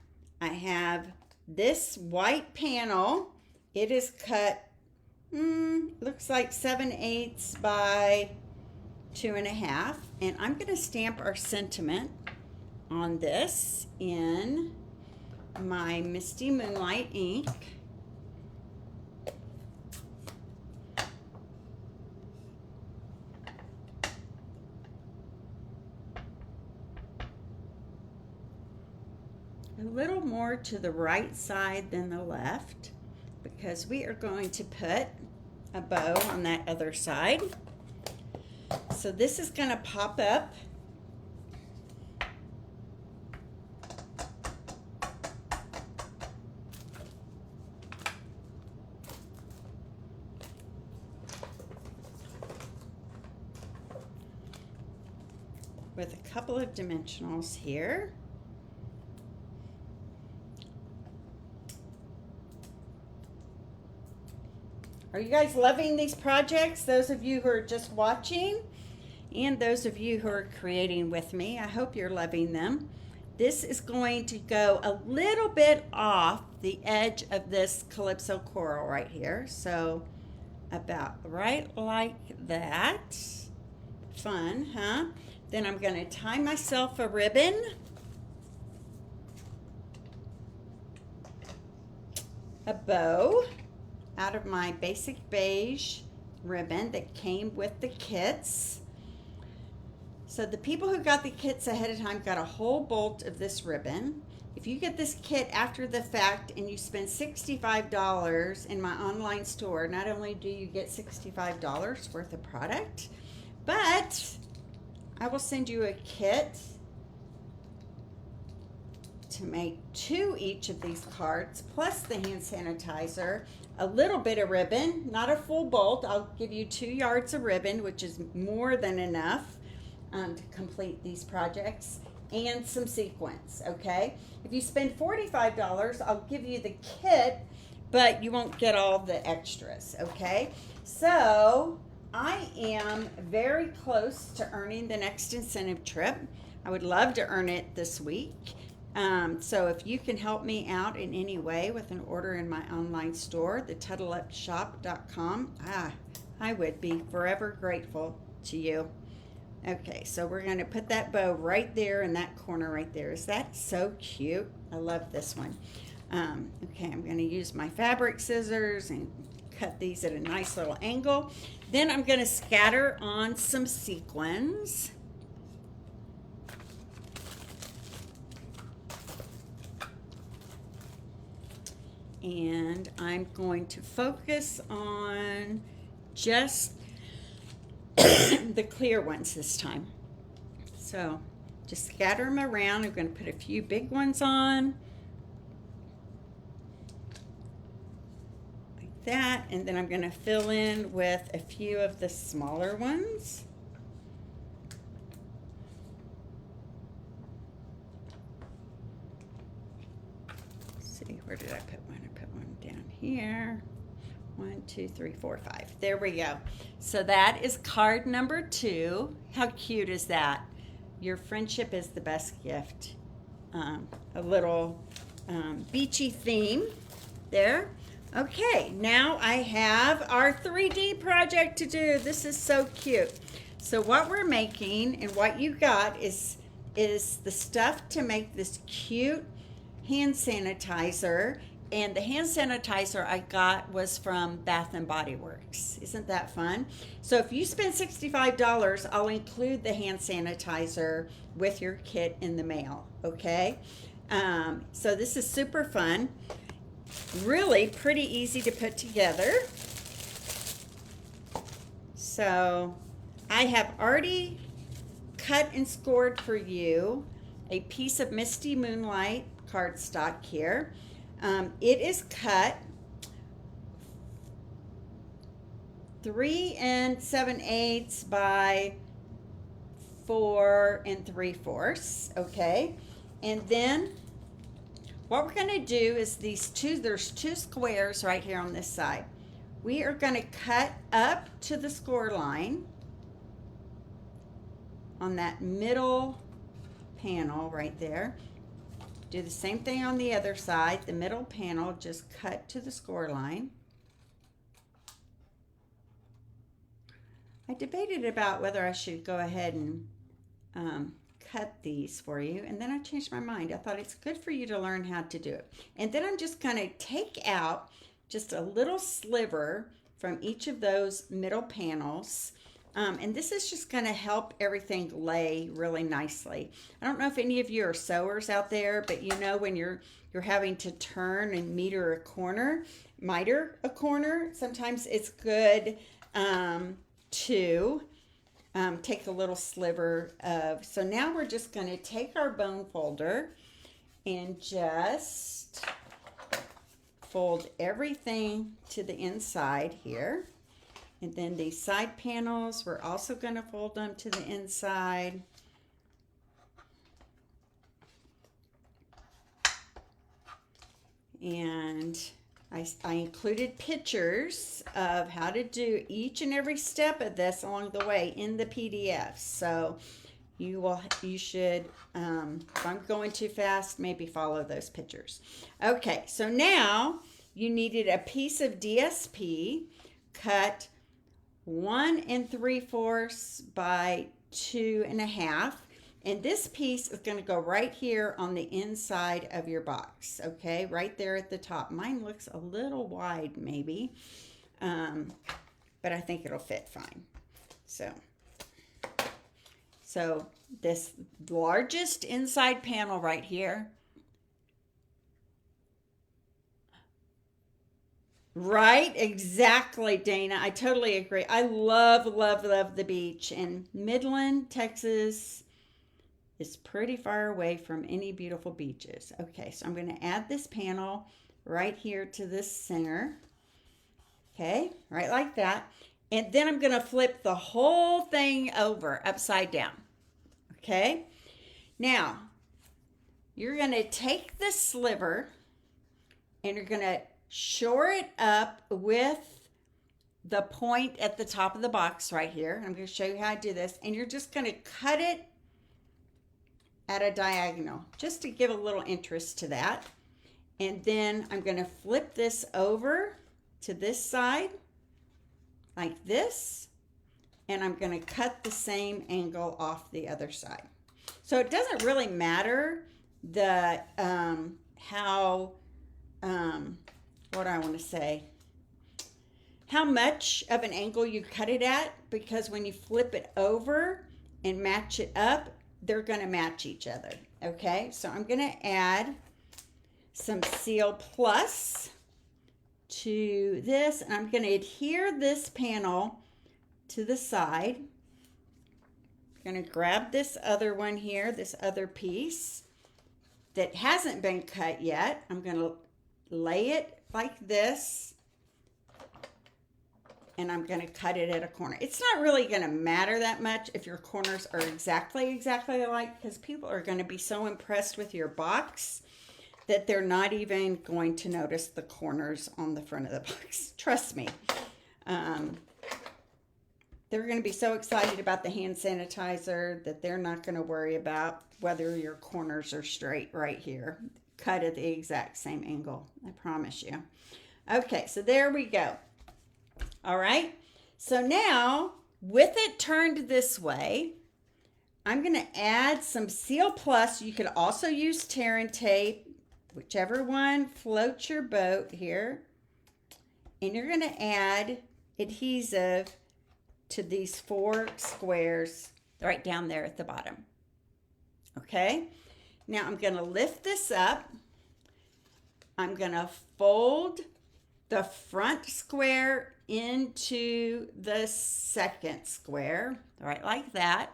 I have this white panel. It is cut, looks like 7/8 by 2.5. And I'm going to stamp our sentiment on this in my Misty Moonlight ink. A little more to the right side than the left because we are going to put a bow on that other side. So this is going to pop up. With a couple of dimensionals here. Are you guys loving these projects? Those of you who are just watching and those of you who are creating with me, I hope you're loving them. This is going to go a little bit off the edge of this Calypso Coral right here. So about right like that. Fun, huh? Then I'm going to tie myself a ribbon. A bow out of my basic beige ribbon that came with the kits. So the people who got the kits ahead of time got a whole bolt of this ribbon. If you get this kit after the fact and you spend $65 in my online store, not only do you get $65 worth of product, but I will send you a kit to make 2 each of these cards, plus the hand sanitizer, a little bit of ribbon, not a full bolt. I'll give you 2 yards of ribbon, which is more than enough to complete these projects, and some sequins, okay? If you spend $45, I'll give you the kit, but you won't get all the extras, okay? So I am very close to earning the next incentive trip. I would love to earn it this week. So if you can help me out in any way with an order in my online store, the TuddleUpShop.com, I would be forever grateful to you. Okay, so we're going to put that bow right there in that corner right there. Is that so cute? I love this one. Okay, I'm going to use my fabric scissors and cut these at a nice little angle. Then I'm going to scatter on some sequins. And I'm going to focus on just the clear ones this time. So just scatter them around. I'm going to put a few big ones on. Like that. And then I'm going to fill in with a few of the smaller ones. Where did I put one? I put one down here. 1, 2, 3, 4, 5. There we go. So that is card number 2. How cute is that? Your friendship is the best gift. A little beachy theme there. Okay, now I have our 3D project to do. This is so cute. So what we're making and what you got is the stuff to make this cute hand sanitizer, and the hand sanitizer I got was from Bath and Body Works. Isn't that fun? So if you spend $65, I'll include the hand sanitizer with your kit in the mail, okay? So this is super fun, really pretty easy to put together. So I have already cut and scored for you a piece of Misty Moonlight cardstock here. It is cut 3 7/8 by 4 3/4, okay? And then what we're going to do is there's 2 squares right here on this side. We are going to cut up to the score line on that middle panel right there. Do the same thing on the other side. The middle panel, just cut to the score line. I debated about whether I should go ahead and cut these for you, and then I changed my mind. I thought it's good for you to learn how to do it. And then I'm just going to take out just a little sliver from each of those middle panels. And this is just going to help everything lay really nicely. I don't know if any of you are sewers out there, but you know when you're having to turn and miter a corner, sometimes it's good to take a little sliver of. So now we're just going to take our bone folder and just fold everything to the inside here. And then these side panels, we're also going to fold them to the inside. And I included pictures of how to do each and every step of this along the way in the PDF. So you should, if I'm going too fast, maybe follow those pictures. Okay, so now you needed a piece of DSP cut 1 3/4 by 2 1/2, And this piece is going to go right here on the inside of your box, okay? Right there at the top. Mine looks a little wide maybe, but I think it'll fit fine. So this largest inside panel right here, right? Exactly, Dana. I totally agree. I love, love, love the beach. And Midland, Texas is pretty far away from any beautiful beaches. Okay, so I'm going to add this panel right here to this center. Okay, right like that. And then I'm going to flip the whole thing over upside down. Okay, now you're going to take the sliver and you're going to shore it up with the point at the top of the box right here. I'm going to show you how I do this. And you're just going to cut it at a diagonal just to give a little interest to that. And then I'm going to flip this over to this side like this, and I'm going to cut the same angle off the other side. So it doesn't really matter the how much of an angle you cut it at, because when you flip it over and match it up, they're going to match each other. Okay, so I'm going to add some Seal Plus to this, and I'm going to adhere this panel to the side. I'm going to grab this other one here, this other piece that hasn't been cut yet. I'm going to lay it like this, and I'm going to cut it at a corner. It's not really going to matter that much if your corners are exactly alike, because people are going to be so impressed with your box that they're not even going to notice the corners on the front of the box. Trust me. They're going to be so excited about the hand sanitizer that they're not going to worry about whether your corners are straight right here. Cut at the exact same angle, I promise you. Okay, so there we go. All right, so now with it turned this way, I'm going to add some Seal Plus. You could also use tear and tape, whichever one floats your boat here. And you're going to add adhesive to these 4 squares right down there at the bottom. Okay, now I'm going to lift this up. I'm going to fold the front square into the second square, right like that.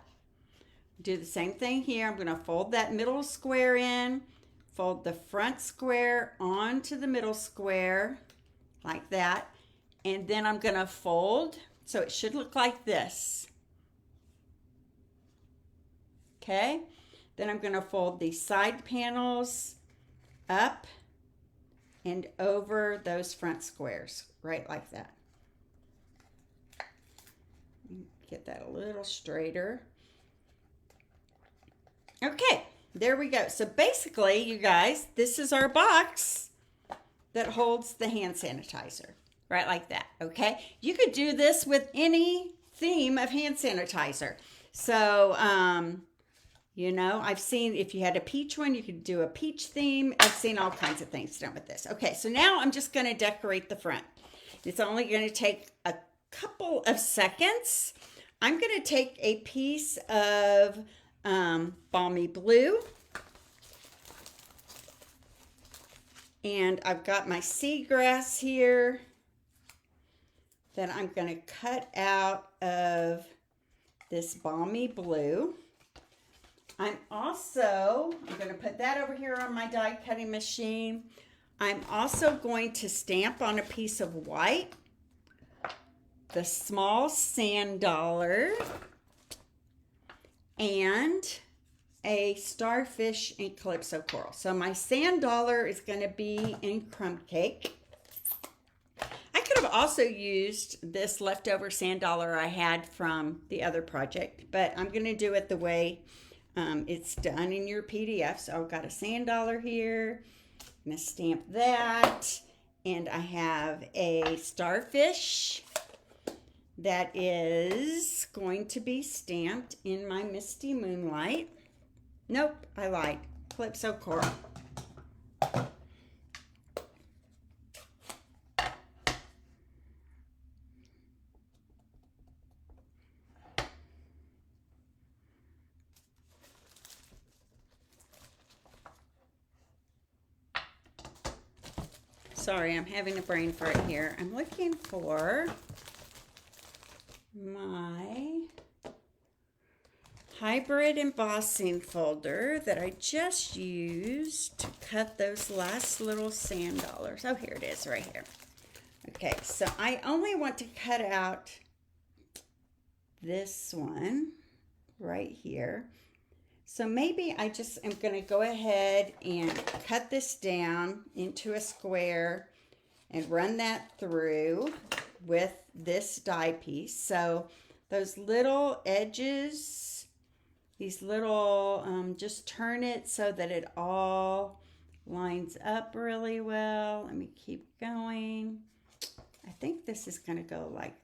Do the same thing here. I'm going to fold that middle square in, fold the front square onto the middle square like that, and then I'm going to fold, so it should look like this. Okay, then I'm going to fold these side panels up and over those front squares, right like that. Get that a little straighter. Okay, there we go. So basically, you guys, this is our box that holds the hand sanitizer, right like that, okay? You could do this with any theme of hand sanitizer. So, you know, I've seen if you had a peach one, you could do a peach theme. I've seen all kinds of things done with this. Okay, so now I'm just going to decorate the front. It's only going to take a couple of seconds. I'm going to take a piece of balmy blue, and I've got my seagrass here that I'm going to cut out of this balmy blue. I'm going to put that over here on my die cutting machine. I'm also going to stamp on a piece of white the small sand dollar and a starfish and calypso coral. So my sand dollar is going to be in crumb cake. I could have also used this leftover sand dollar I had from the other project, but I'm going to do it the way it's done in your PDF. So I've got a sand dollar here. I'm going to stamp that, and I have a starfish that is going to be stamped in my Misty Moonlight. Nope, I lied. Calypso coral. Sorry, I'm having a brain fart here. I'm looking for my hybrid embossing folder that I just used to cut those last little sand dollars. Oh, here it is right here. Okay, so I only want to cut out this one right here. So maybe I just am going to go ahead and cut this down into a square and run that through with this die piece. So those little edges, these little, just turn it so that it all lines up really well. Let me keep going. I think this is going to go like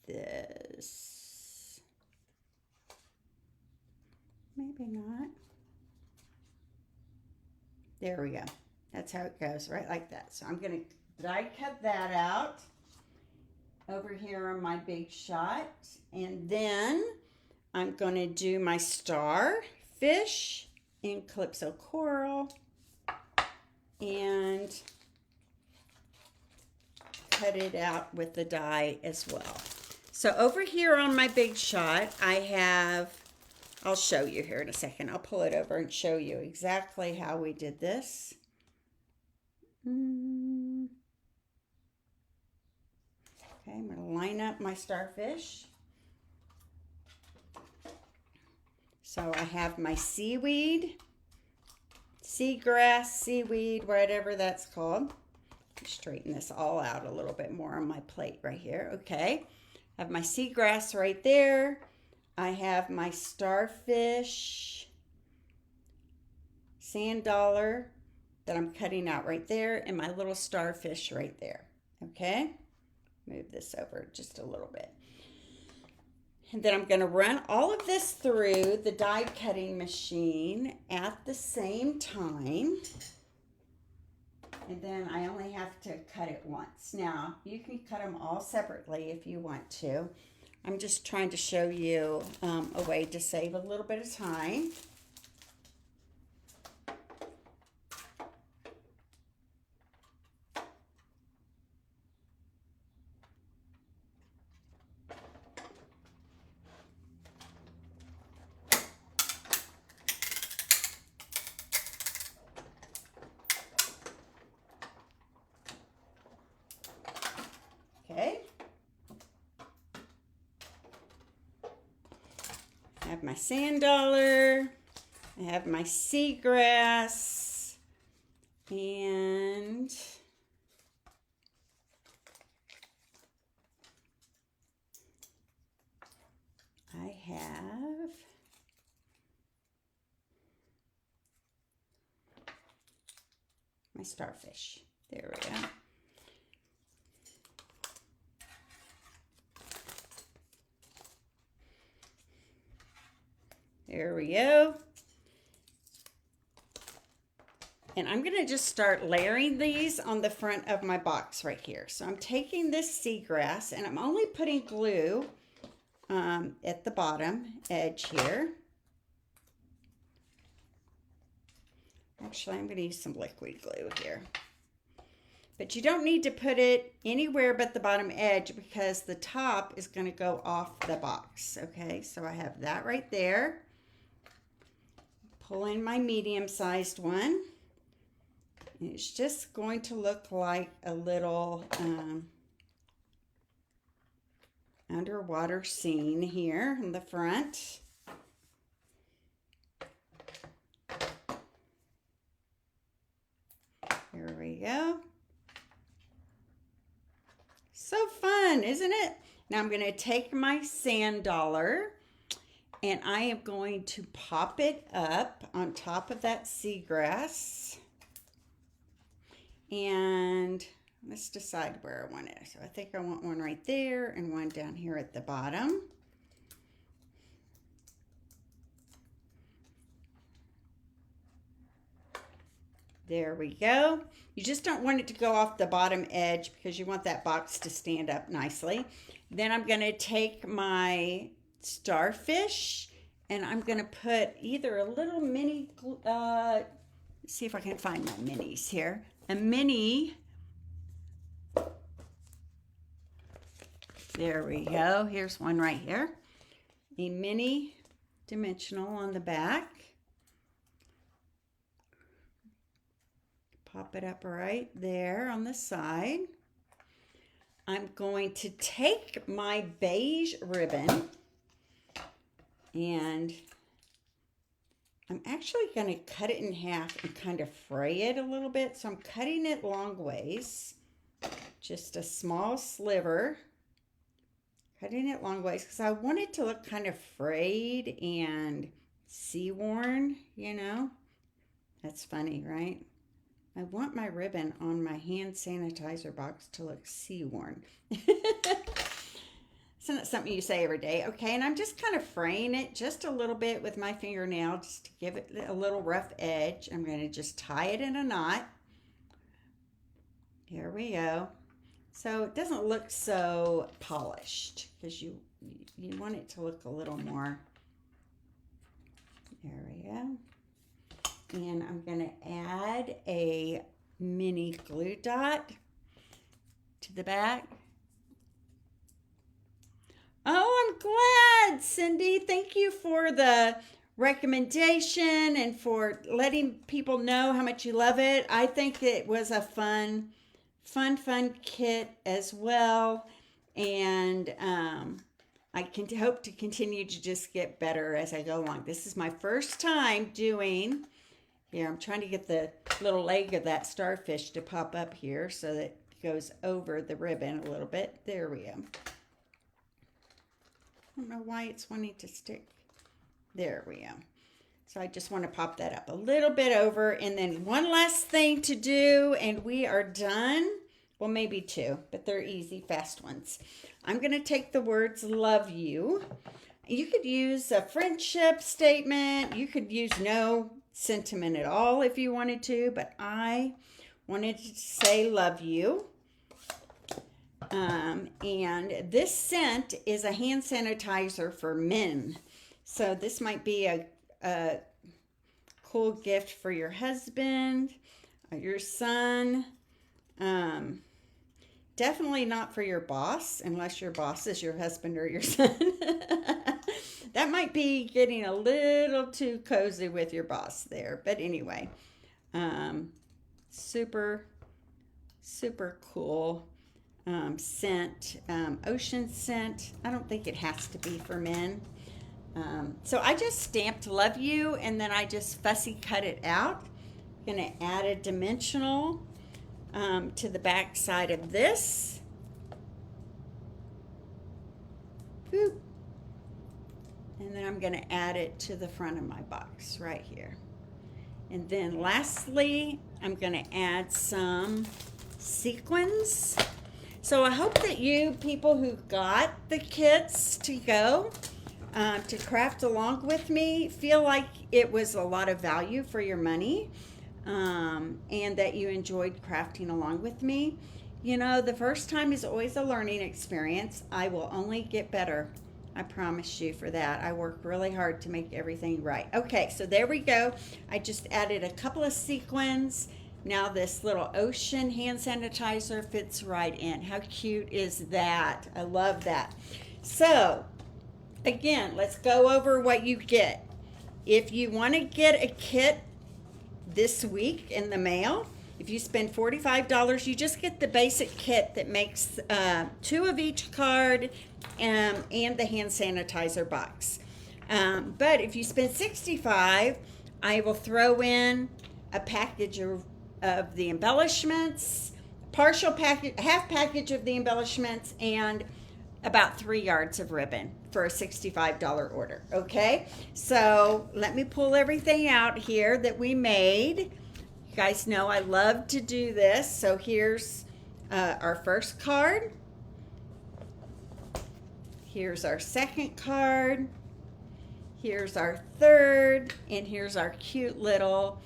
this. Maybe not. There we go. That's how it goes, right like that. So I'm going to die cut that out over here on my big shot. And then I'm going to do my starfish in Calypso coral and cut it out with the die as well. So over here on my big shot, I have, I'll show you here in a second. I'll pull it over and show you exactly how we did this. Okay, I'm going to line up my starfish. So I have my seaweed, seagrass, seaweed, whatever that's called. Straighten this all out a little bit more on my plate right here. Okay, I have my seagrass right there. I have my starfish sand dollar that I'm cutting out right there, and my little starfish right there. Okay, move this over just a little bit. And then I'm going to run all of this through the die cutting machine at the same time. And then I only have to cut it once. Now, you can cut them all separately if you want to. I'm just trying to show you a way to save a little bit of time. Okay. I have my sand dollar, I have my seagrass, and I have my starfish. There we go. There we go. And I'm going to just start layering these on the front of my box right here. So I'm taking this seagrass and I'm only putting glue at the bottom edge here. Actually, I'm going to use some liquid glue here. But you don't need to put it anywhere but the bottom edge because the top is going to go off the box. Okay, so I have that right there. Pull in my medium-sized one. It's just going to look like a little underwater scene here in the front. There we go. So fun, isn't it? Now I'm going to take my sand dollar and I am going to pop it up on top of that seagrass. And let's decide where I want it. So I think I want one right there and one down here at the bottom. There we go. You just don't want it to go off the bottom edge because you want that box to stand up nicely. Then I'm going to take my starfish and I'm going to put either a little mini, see if I can find my minis here. A mini, there we go. Here's one right here. A mini dimensional on the back. Pop it up right there on the side. I'm going to take my beige ribbon and I'm actually going to cut it in half and kind of fray it a little bit. So I'm cutting it long ways, just a small sliver, cutting it long ways because I want it to look kind of frayed and sea-worn, you know. That's funny, right? I want my ribbon on my hand sanitizer box to look sea-worn. It's not something you say every day. Okay, and I'm just kind of fraying it just a little bit with my fingernail just to give it a little rough edge. I'm going to just tie it in a knot. Here we go. So it doesn't look so polished because you want it to look a little more. There we go. And I'm going to add a mini glue dot to the back. Oh, I'm glad, Cindy. Thank you for the recommendation and for letting people know how much you love it. I think it was a fun kit as well. And I can hope to continue to just get better as I go along. This is my first time doing... Here, I'm trying to get the little leg of that starfish to pop up here so that it goes over the ribbon a little bit. There we go. I don't know why it's wanting to stick. There we go. So I just want to pop that up a little bit over. And then one last thing to do, and we are done. Well, maybe two, but they're easy, fast ones. I'm going to take the words love you. You could use a friendship statement. You could use no sentiment at all if you wanted to, but I wanted to say love you. And this scent is a hand sanitizer for men. So this might be a cool gift for your husband, your son. Definitely not for your boss, unless your boss is your husband or your son. That might be getting a little too cozy with your boss there. But anyway, super cool scent, ocean scent. I don't think it has to be for men. So I just stamped love you and then I just fussy cut it out. I'm going to add a dimensional to the back side of this. Boop. And then I'm going to add it to the front of my box right here. And then lastly, I'm going to add some sequins. So I hope that you people who got the kits to go to craft along with me feel like it was a lot of value for your money, and that you enjoyed crafting along with me. You know, the first time is always a learning experience. I will only get better. I promise you for that. I work really hard to make everything right. Okay, so there we go. I just added a couple of sequins. Now this little ocean hand sanitizer fits right in. How cute is that? I love that. So, again, let's go over what you get. If you want to get a kit this week in the mail, if you spend $45, you just get the basic kit that makes 2 of each card and the hand sanitizer box. But if you spend $65, I will throw in a package of the embellishments, partial package, half package of the embellishments, and about 3 yards of ribbon for a $65 order. Okay, so let me pull everything out here that we made. You guys know I love to do this. So here's our first card. Here's our second card. Here's our third, and here's our cute little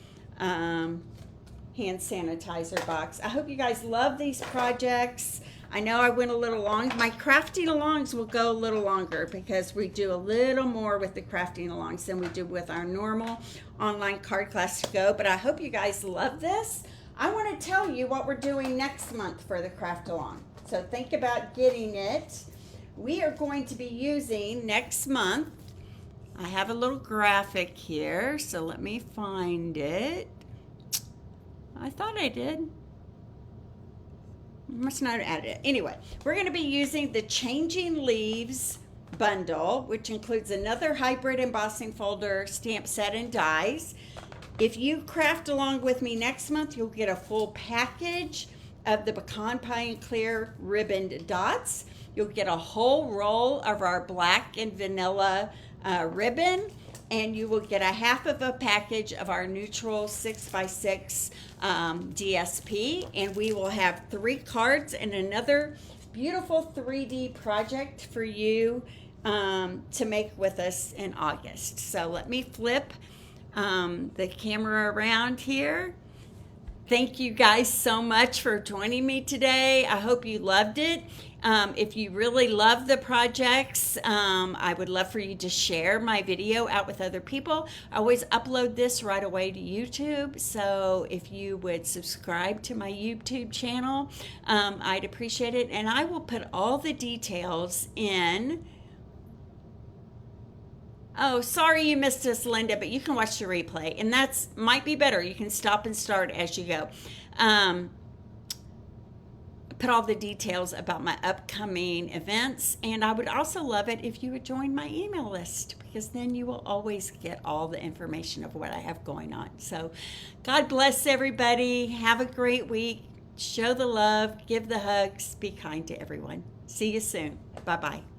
hand sanitizer box. I hope you guys love these projects. I know I went a little long. My crafting alongs will go a little longer because we do a little more with the crafting alongs than we do with our normal online card class to go. But I hope you guys love this. I want to tell you what we're doing next month for the craft along. So think about getting it. We are going to be using next month. I have a little graphic here, so let me find it. I thought I did. Must not have added it. Anyway, we're going to be using the Changing Leaves bundle, which includes another hybrid embossing folder, stamp set, and dies. If you craft along with me next month, you'll get a full package of the Pecan Pie and Clear ribboned dots. You'll get a whole roll of our black and vanilla ribbon, and you will get a half of a package of our neutral 6x6 DSP, and we will have 3 cards and another beautiful 3D project for you to make with us in August. So let me flip the camera around here. Thank you guys so much for joining me today. I hope you loved it. If you really love the projects, I would love for you to share my video out with other people. I always upload this right away to YouTube, so if you would subscribe to my YouTube channel, I'd appreciate it. And I will put all the details in. Oh, sorry you missed us, Linda, but you can watch the replay, and that's might be better. You can stop and start as you go. Put all the details about my upcoming events, and I would also love it if you would join my email list, because then you will always get all the information of what I have going on. So God bless everybody. Have a great week. Show the love, give the hugs, be kind to everyone. See you soon. Bye-bye.